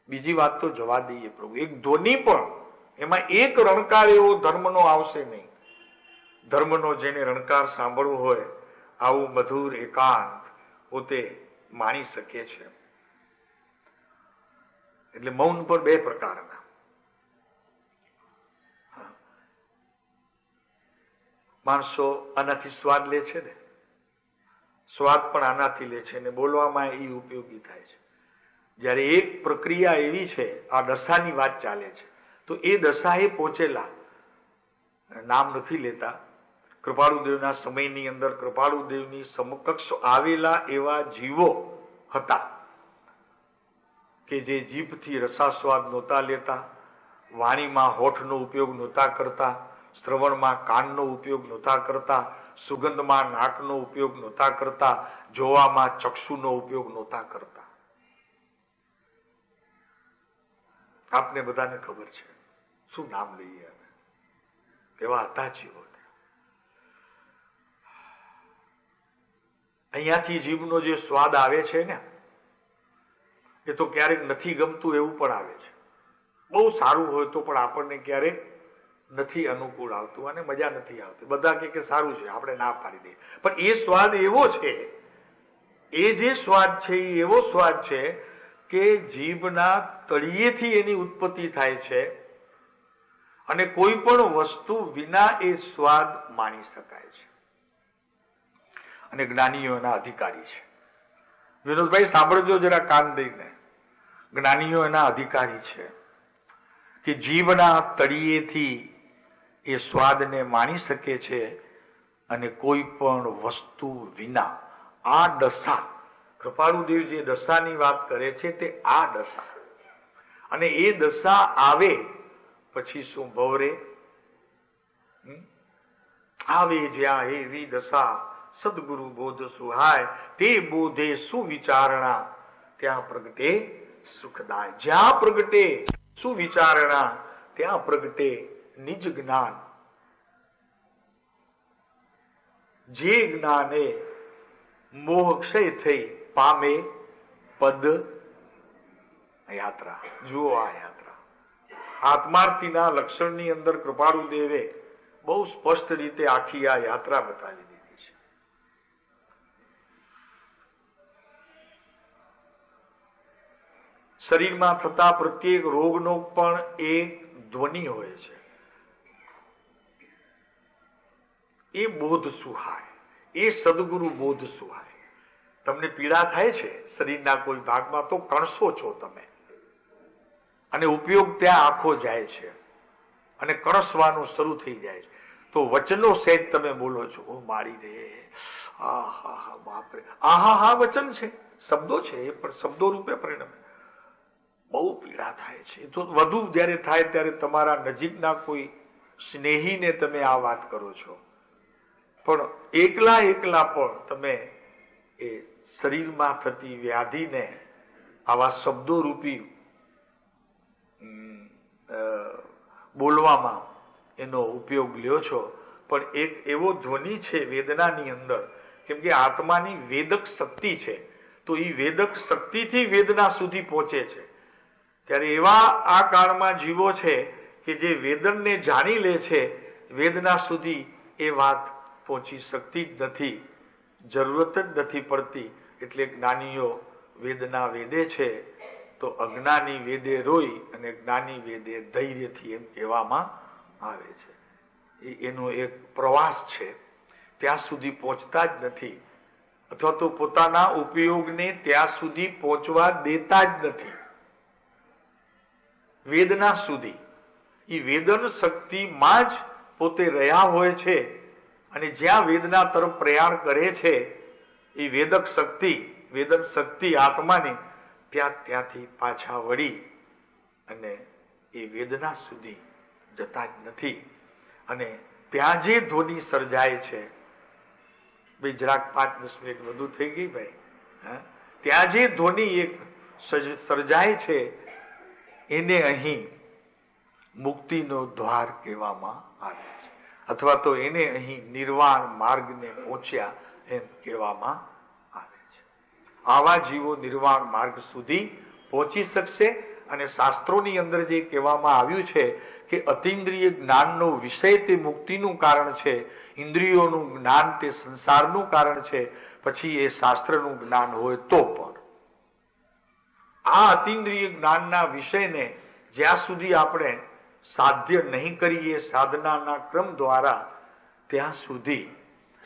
બીજી વાત તો જવા દઈએ પ્રભુ, એક ધ્વનિ પણ, એમાં એક રણકાર એવો ધર્મનો આવશે નહીં. ધર્મનો જેને રણકાર સાંભળવું હોય, આવું મધુર એકાંત પોતે માણી શકે છે. એટલે મૌન પણ બે પ્રકારના. માણસો આનાથી સ્વાદ લે છે ને, સ્વાદ પણ આનાથી લે છે, ને બોલવામાં એ ઉપયોગી થાય છે. જયારે એક પ્રક્રિયા એવી છે, આ દશાની વાત ચાલે છે, તો એ દશાએ પહોંચેલા, નામ નથી લેતા, કૃપાળુદેવના સમયની અંદર કૃપાળુદેવની સમકક્ષ આવેલા એવા જીવો હતા કે જે જીભથી રસાસ્વાદ નહોતા લેતા, વાણીમાં હોઠનો ઉપયોગ નહોતા કરતા, શ્રવણમાં કાનનો ઉપયોગ નહોતા કરતા, સુગંધમાં નાકનો ઉપયોગ નહોતા કરતા, જોવામાં ચક્ષુનો ઉપયોગ નહોતા કરતા. આપને બધાને ખબર છે, શું નામ લઈએ હવે, કેવા હતા જીવો. અહીંયાથી જીભનો જે સ્વાદ આવે છે ને, એ તો ક્યારેક નથી ગમતું એવું પણ આવે છે. બહુ સારું હોય તો પણ આપણને ક્યારેક નથી અનુકૂળ આવતું અને મજા નથી આવતી. બધા કે સારું છે, આપણે ના પાડી દઈએ, પણ એ સ્વાદ એવો છે, એ જે સ્વાદ છે એ એવો સ્વાદ છે કે જીભના તળિયેથી એની ઉત્પત્તિ થાય છે, અને કોઈ પણ વસ્તુ વિના એ સ્વાદ માણી શકાય છે. અને જ્ઞાનીઓ એના અધિકારી છે. વિનોદભાઈ સાંભળજો જરા કાન દઈને. જ્ઞાનીઓ એના અધિકારી છે કે જીભના તળિયેથી એ સ્વાદને માણી શકે છે, અને કોઈ પણ વસ્તુ વિના. આ દશા, કૃપાળુદેવ જે દશાની વાત કરે છે તે આ દશા. અને એ દશા આવે પછી શું ભવરે આવે, જ્યાં એવી દશા સદગુરુ બોધ સુહાય, તે બોધે સુવિચારણા, ત્યાં પ્રગટે સુખદાય. જ્યાં પ્રગટે સુવિચારણા, ત્યાં પ્રગટે નિજ જ્ઞાન. જે જ્ઞાને મોહ ક્ષય થઈ પામે પદ યાત્રા. જુઓ આ યાત્રા આત્માર્થીના લક્ષણની અંદર કૃપાળુદેવે બહુ સ્પષ્ટ રીતે આખી આ યાત્રા બતાવી દીધી છે. શરીરમાં થતા પ્રત્યેક રોગનો પણ એક ધ્વનિ હોય છે, એ બોધ સુહાય, એ સદગુરુ બોધ સુહાય. તમને પીડા થાય છે શરીરના કોઈ ભાગમાં, તો કણસો છો તમે, અને ઉપયોગ ત્યાં આખો જાય છે, અને કણસવાનું શરૂ થઈ જાય છે. તો વચનો સહિત તમે બોલો છો, ઓ મારી રે, આહા બાપરે, આહા હા વચન છે, શબ્દો છે, એ પણ શબ્દો રૂપે પરિણમે. બહુ પીડા થાય છે. તો વધુ જયારે થાય ત્યારે તમારા નજીકના કોઈ સ્નેહીને તમે આ વાત કરો છો, પણ એકલા એકલા પણ તમે એ શરીરમાં થતી વ્યાધિને આવા શબ્દો રૂપી બોલવામાં એનો ઉપયોગ લ્યો છો. પણ એક એવો ધ્વનિ છે વેદનાની અંદર, કેમ કે આત્માની વેદક શક્તિ છે, તો એ વેદક શક્તિથી વેદના સુધી પહોંચે છે. ત્યારે એવા આ કાળમાં જીવો છે કે જે વેદનને જાણી લે છે, વેદના સુધી એ વાત પહોંચી શકતી જ નથી, જરૂરત જ નથી પડતી. એટલે જ્ઞાનીઓ વેદના વેદે છે, તો અજ્ઞાની વેદે રોઈ, અને જ્ઞાની વેદે ધૈર્યથી, એમ કહેવામાં આવે છે. એનો એક પ્રવાસ છે, ત્યાં સુધી પહોંચતા જ નથી, અથવા તો પોતાના ઉપયોગને ત્યાં સુધી પહોંચવા દેતા જ નથી. વેદના સુધી, એ વેદન શક્તિમાં જ પોતે રહ્યા હોય છે અને જ્યાં વેદના તરફ પ્રયાણ કરે છે એ વેદક શક્તિ આત્માને ત્યાંથી પાછા વળી અને એ વેદના સુધી જતા જ નથી. અને ત્યાં જે ધ્વનિ સર્જાય છે, ભાઈ જરાક 5-10 મિનિટ વધુ થઈ ગઈ ભાઈ, ત્યાં જે ધ્વનિ એક સર્જાય છે એને અહીં મુક્તિનો દ્વાર કહેવામાં આવે છે, અથવા તો એને અહીં નિર્વાણ માર્ગને પહોંચ્યા એમ કહેવામાં આવે છે. આવા જીવો નિર્વાણ માર્ગ સુધી પહોંચી શકશે. અને શાસ્ત્રોની અંદર જે કહેવામાં આવ્યું છે કે અતિન્દ્રિય જ્ઞાનનો વિષય તે મુક્તિનું કારણ છે, ઇન્દ્રિયોનું જ્ઞાન તે સંસારનું કારણ છે, પછી એ શાસ્ત્રનું જ્ઞાન હોય તો પણ આ અતિન્દ્રિય જ્ઞાનના વિષયને જ્યાં સુધી આપણે સાધ્ય નહીં કરીએ સાધનાના ક્રમ દ્વારા, ત્યાં સુધી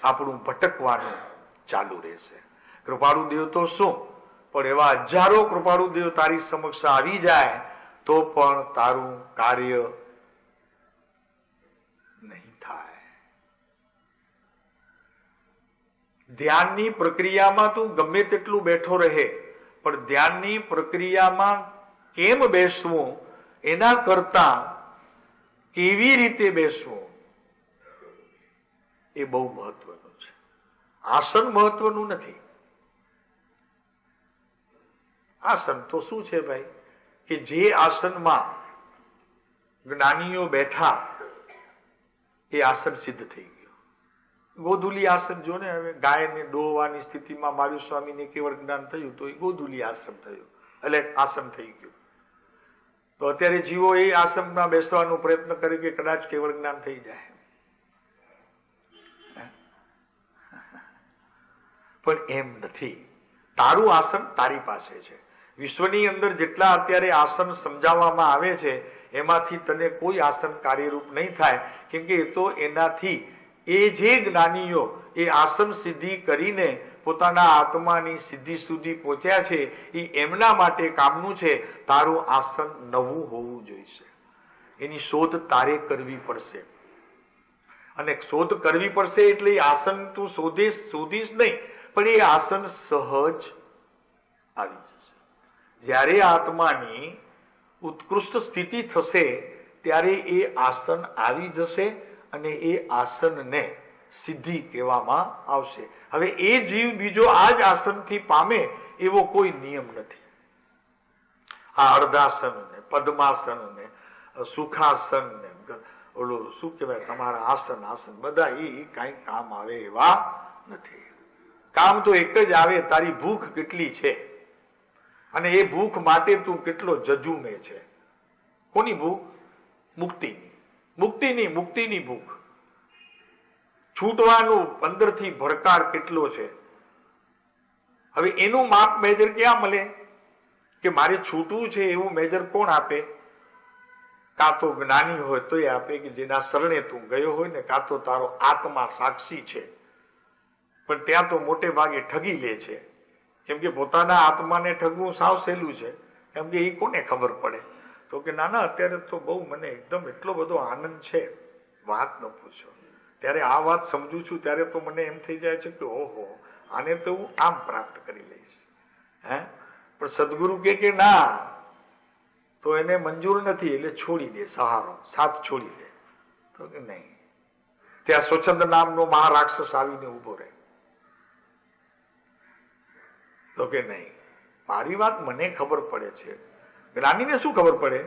આપણું ભટકવાનું ચાલુ રહેશે. કૃપાળુ દેવ તો શું, પણ એવા હજારો કૃપાળુ દેવ તારી સમક્ષ આવી જાય તો પણ તારું કાર્ય નહીં થાય. ધ્યાનની પ્રક્રિયામાં તું ગમે તેટલું બેઠો રહે, પણ ધ્યાનની પ્રક્રિયામાં કેમ બેસવું એના કરતા કેવી રીતે બેસવું એ બહુ મહત્વનું છે. આસન મહત્વનું નથી. આસન તો શું છે ભાઈ, કે જે આસનમાં જ્ઞાનીઓ બેઠા એ આસન સિદ્ધ થઈ ગયું. ગોધુલી આસન જો ને, હવે ગાયને ડોવાની સ્થિતિમાં મહાવીર સ્વામીને કેવળ જ્ઞાન થયું તો એ ગોધુલી આસન થયું, એટલે આસન થઈ ગયું. તો અત્યારે જીવો એ આસનમાં બેસવાનો પ્રયત્ન કરે કે કદાચ કેવળ જ્ઞાન થઈ જાય, પણ એમ નથી. તારું આસન તારી પાસે છે. વિશ્વની અંદર જેટલા અત્યારે આસન સમજાવવામાં આવે છે એમાંથી તને કોઈ આસન કાર્યરૂપ નહીં થાય, કેમ કે એ તો એનાથી એ જે જ્ઞાનીઓ એ આસન સિદ્ધિ કરીને પોતાના આત્માની સિદ્ધિ સુધી પહોંચ્યા છે એ એમના માટે કામનું છે. તારું આસન નવું હોવું જોઈશે. એની શોધ તારે કરવી પડશે, અને શોધ કરવી પડશે એટલે એ આસન તું શોધીશ નહીં, પણ એ આસન સહજ આવી જશે. જ્યારે આત્માની ઉત્કૃષ્ટ સ્થિતિ થશે ત્યારે એ આસન આવી જશે અને એ આસનને સિદ્ધિ કહેવામાં આવશે. હવે એ જીવ બીજો આ જ આસનથી પામે એવો કોઈ નિયમ નથી. આ અર્ધાસન ને પદ્માસન ને સુખાસન ને ઓલું શું કહેવાય તમારા આસન બધા એ કઈ કામ આવે એવા નથી. કામ તો એક જ આવે, તારી ભૂખ કેટલી છે અને એ ભૂખ માટે તું કેટલો જજુમે છે. કોની ભૂખ? મુક્તિની ભૂખ. છૂટવાનું અંદરથી ભડકાર કેટલો છે. હવે એનું માપ મેજર ક્યાં મળે કે મારે છૂટવું છે એવું મેજર કોણ આપે? કાં તો જ્ઞાની હોય તો એ આપે કે જેના શરણે તું ગયો હોય ને, કાં તો તારો આત્મા સાક્ષી છે. પણ ત્યાં તો મોટે ભાગે ઠગી લે છે, કેમ કે પોતાના આત્માને ઠગવું સાવ સહેલું છે, કેમ કે એ કોને ખબર પડે. તો કે ના અત્યારે તો બહુ મને એકદમ એટલો બધો આનંદ છે, વાત ન પૂછો. ત્યારે આ વાત સમજુ છું ત્યારે તો મને એમ થઈ જાય છે કે ઓહો, આને તો હું આમ પ્રાપ્ત કરી લઈશ. પણ સદગુરુ કે ના, તો એને મંજૂર નથી, એટલે છોડી દે, સહારો સાથ છોડી દે. તો કે નહીં. ત્યાં સ્વચ્છંદ નામનો મહારાક્ષસ આવીને ઉભો રહે. તો કે નહીં, મારી વાત મને ખબર પડે છે. જ્ઞાનીને શું ખબર પડે?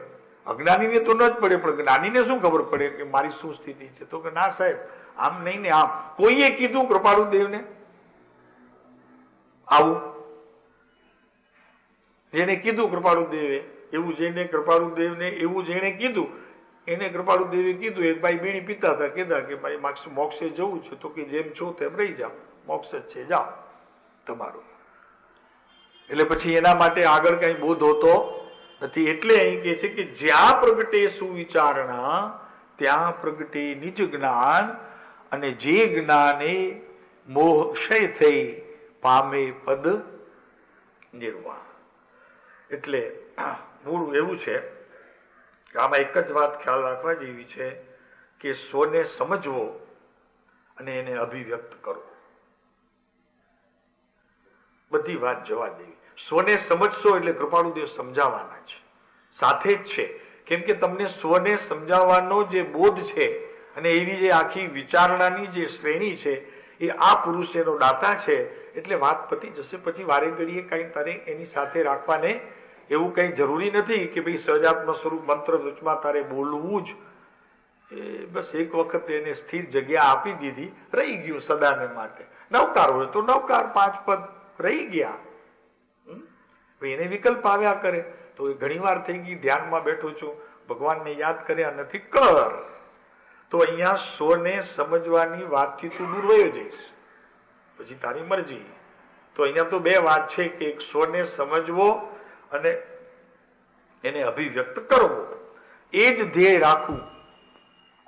અજ્ઞાનીને તો ન જ પડે, પણ જ્ઞાનીને શું ખબર પડે કે મારી શું સ્થિતિ છે? તો કે ના સાહેબ, આમ નહીં ને આમ. કોઈએ કીધું કૃપાળુ દેવને આવું? જેને કીધું કૃપાળુ દેવે એવું, જેને કૃપાળુ દેવને એવું જેને કીધું એને કૃપાળુ દેવે કીધું. એક ભાઈ બીડી પીતા હતા, કીધા કે ભાઈ મોક્ષે જવું છે. તો કે જેમ છો તેમ રહી જાઓ, મોક્ષ જ છે, જાઓ તમારું. એટલે પછી એના માટે આગળ કઈ બોધ હોતો નથી. એટલે અહીં કે છે કે જ્યાં પ્રગટે સુવિચારણા ત્યાં પ્રગટે નિજ જ્ઞાન, અને જે જ્ઞાને મોહ ક્ષય થઈ પામે પદ નિર્વાણ. એટલે મૂળ એવું છે કે આમાં એક જ વાત ખ્યાલ રાખવા જેવી છે કે સ્વને સમજવો અને એને અભિવ્યક્ત કરવો. બધી વાત જવા દેવી. સ્વને સમજશો એટલે કૃપાળુદેવ સમજાવવાના છે, સાથે જ છે. કેમ કે તમને સ્વને સમજાવવાનો જે બોધ છે અને એવી જે આખી વિચારણાની જે શ્રેણી છે એ આ પુરુષ એનો દાતા છે. એટલે વાત પતી જશે. પછી વારે ઘડીએ કઈ તારે એની સાથે રાખવાને એવું કઈ જરૂરી નથી કે ભાઈ સહજાત્મ સ્વરૂપ મંત્ર વચમાં તારે બોલવું જ. બસ એક વખત એને સ્થિર જગ્યા આપી દીધી, રહી ગયું સદાને માટે. નવકાર હોય તો નવકાર 5 પદ રહી ગયા. એને વિકલ્પ આવ્યા કરે તો ઘણી વાર થઈ ગઈ ધ્યાનમાં બેઠો છું, ભગવાનને યાદ કર્યા નથી, કર. તો અહીંયા સ્વને સમજવાની વાતથી તું દૂર વયો જઈશ, પછી તારી મરજી. તો અહીંયા તો 2 વાત છે કે એક સ્વને સમજવો અને એને અભિવ્યક્ત કરવો. એ જ ધ્યેય રાખવું.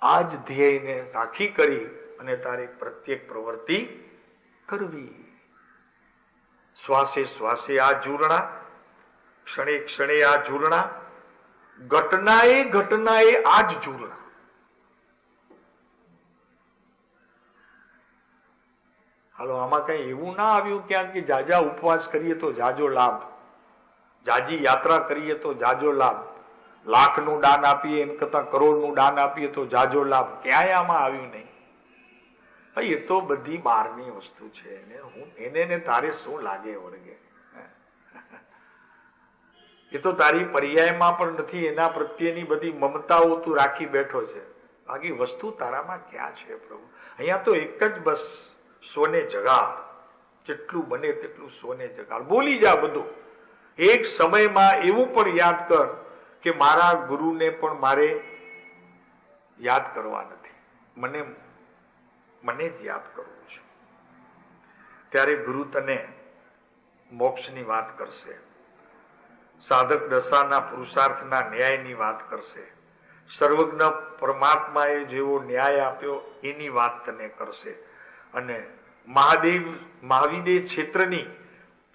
આ જ ધ્યેયને સાખી કરી અને તારી પ્રત્યેક પ્રવૃત્તિ કરવી. શ્વાસે શ્વાસે આ જૂરણા, ક્ષણે ક્ષણે આ જૂરણા, ઘટનાએ ઘટનાએ આ જ જૂરણા. હાલો, આમાં કઈ એવું ના આવ્યું ક્યાંક કે જાજા ઉપવાસ કરીએ તો જાજો લાભ, જાજી યાત્રા કરીએ તો જાજો લાભ, લાખનું દાન આપીએ એમ કરતા કરોડનું દાન આપીએ તો જાજો લાભ. ક્યાંય આમાં આવ્યું નહીં. ભાઈ એ તો બધી બહારની વસ્તુ છે. એને ને તારે શું લાગે વળગે, એ તો તારી પર્યાયમાં પણ નથી. એના પ્રત્યેની બધી મમતાઓ તું રાખી બેઠો છે. બાકી વસ્તુ તારામાં ક્યાં છે પ્રભુ? અહીંયા તો એક જ બસ, સ્વને જગાડ. જેટલું બને તેટલું સ્વને જગાડ. બોલી જા બધું. એક સમયમાં એવું પણ યાદ કર કે મારા ગુરુને પણ મારે યાદ કરવા નથી, મને જ યાદ કરવું છે. ત્યારે ગુરુ તને મોક્ષની વાત કરશે, સાધક દશાના પુરુષાર્થના ન્યાયની વાત કરશે, સર્વજ્ઞ પરમાત્માએ જેવો ન્યાય આપ્યો એની વાત તને કરશે. અને મહાવીર ક્ષેત્રની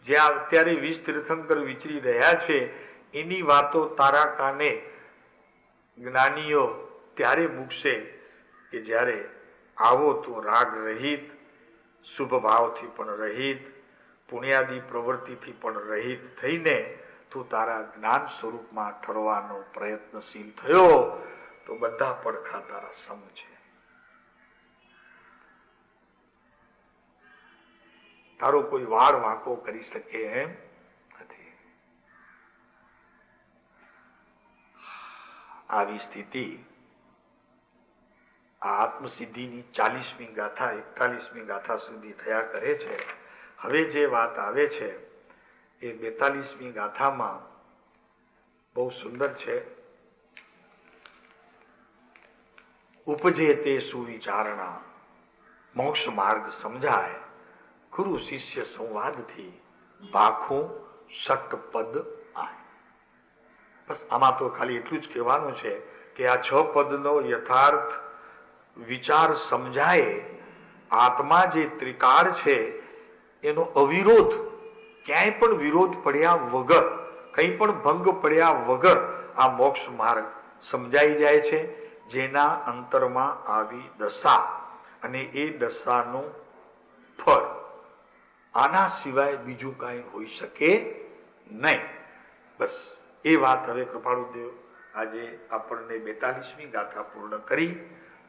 જ્યાં અત્યારે 20 તીર્થંકર વિચરી રહ્યા છે એની વાતો તારા કાને જ્ઞાનીઓ ત્યારે મૂકશે કે જ્યારે આવો તો રાગ રહિત, શુભ ભાવથી પણ રહિત, પુણ્યાદી પ્રવૃત્તિથી પણ રહિત થઈને તું તારા જ્ઞાન સ્વરૂપમાં ઠરવાનો પ્રયત્નશીલ થયો તો બધા પડખા તારા સમ છે. તારો કોઈ વાળ વાંકો કરી શકે એમ નથી. આવી સ્થિતિ આ આત્મસિદ્ધિની 40મી ગાથા 41મી ગાથા સુધી થયા કરે છે. હવે જે વાત આવે છે એ 42મી ગાથામાં બહુ સુંદર છે. ઉપજે તે સુવિચારણા, મોક્ષ માર્ગ સમજાય, ગુરુ શિષ્ય સંવાદથી ભાખું ષટપદ આય. બસ આમાં તો ખાલી એટલું જ કહેવાનું છે કે આ 6 પદનો યથાર્થ વિચાર સમજાય. આત્મા જે ત્રિકાળ છે એનો અવિરોધ, ક્યાંય પણ વિરોધ પડ્યા વગર, કંઈ પણ ભંગ પડ્યા વગર આ મોક્ષ માર્ગ સમજાઈ જાય છે. જેના અંતરમાં આવી દશા અને એ દશાનું ફળ, આના સિવાય બીજું કાંઈ હોઈ શકે નહીં. બસ એ વાત હવે કૃપાળુદેવ આજે આપણને 42મી ગાથા પૂર્ણ કરી.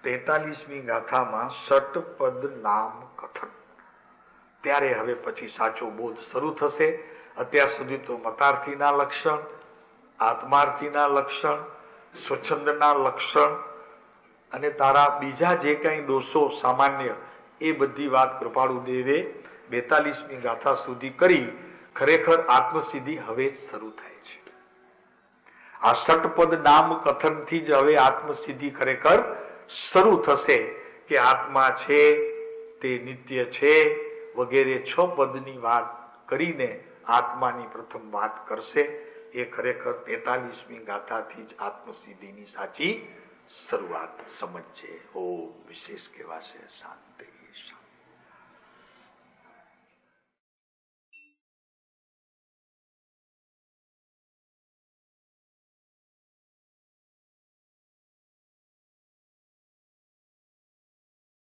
43મી ગાથામાં ષટપદ નામ કથન. ત્યારે હવે પછી સાચો બોધ શરૂ થશે. અત્યાર સુધી તો મતાર્થીના લક્ષણ, આત્માર્થીના લક્ષણ, સ્વચ્છંદના લક્ષણ અને તારા બીજા જે કઈ દોષો સામાન્ય એ બધી વાત કૃપાળુદેવે 42મી ગાથા સુધી કરી. ખરેખર આત્મસિદ્ધિ હવે જ શરૂ થાય છે. આ ષટપદ નામ કથનથી જ હવે આત્મસિદ્ધિ ખરેખર શરૂ થશે કે આત્મા છે તે નિત્ય છે વગેરે 6 પદની વાત કરીને આત્માની પ્રથમ વાત કરશે. એ ખરેખર 43મી ગાથાથી જ આત્મસિદ્ધિની સાચી શરૂઆત સમજશે. ઓમ વિશેષ કહેવાશે. શાંતિ.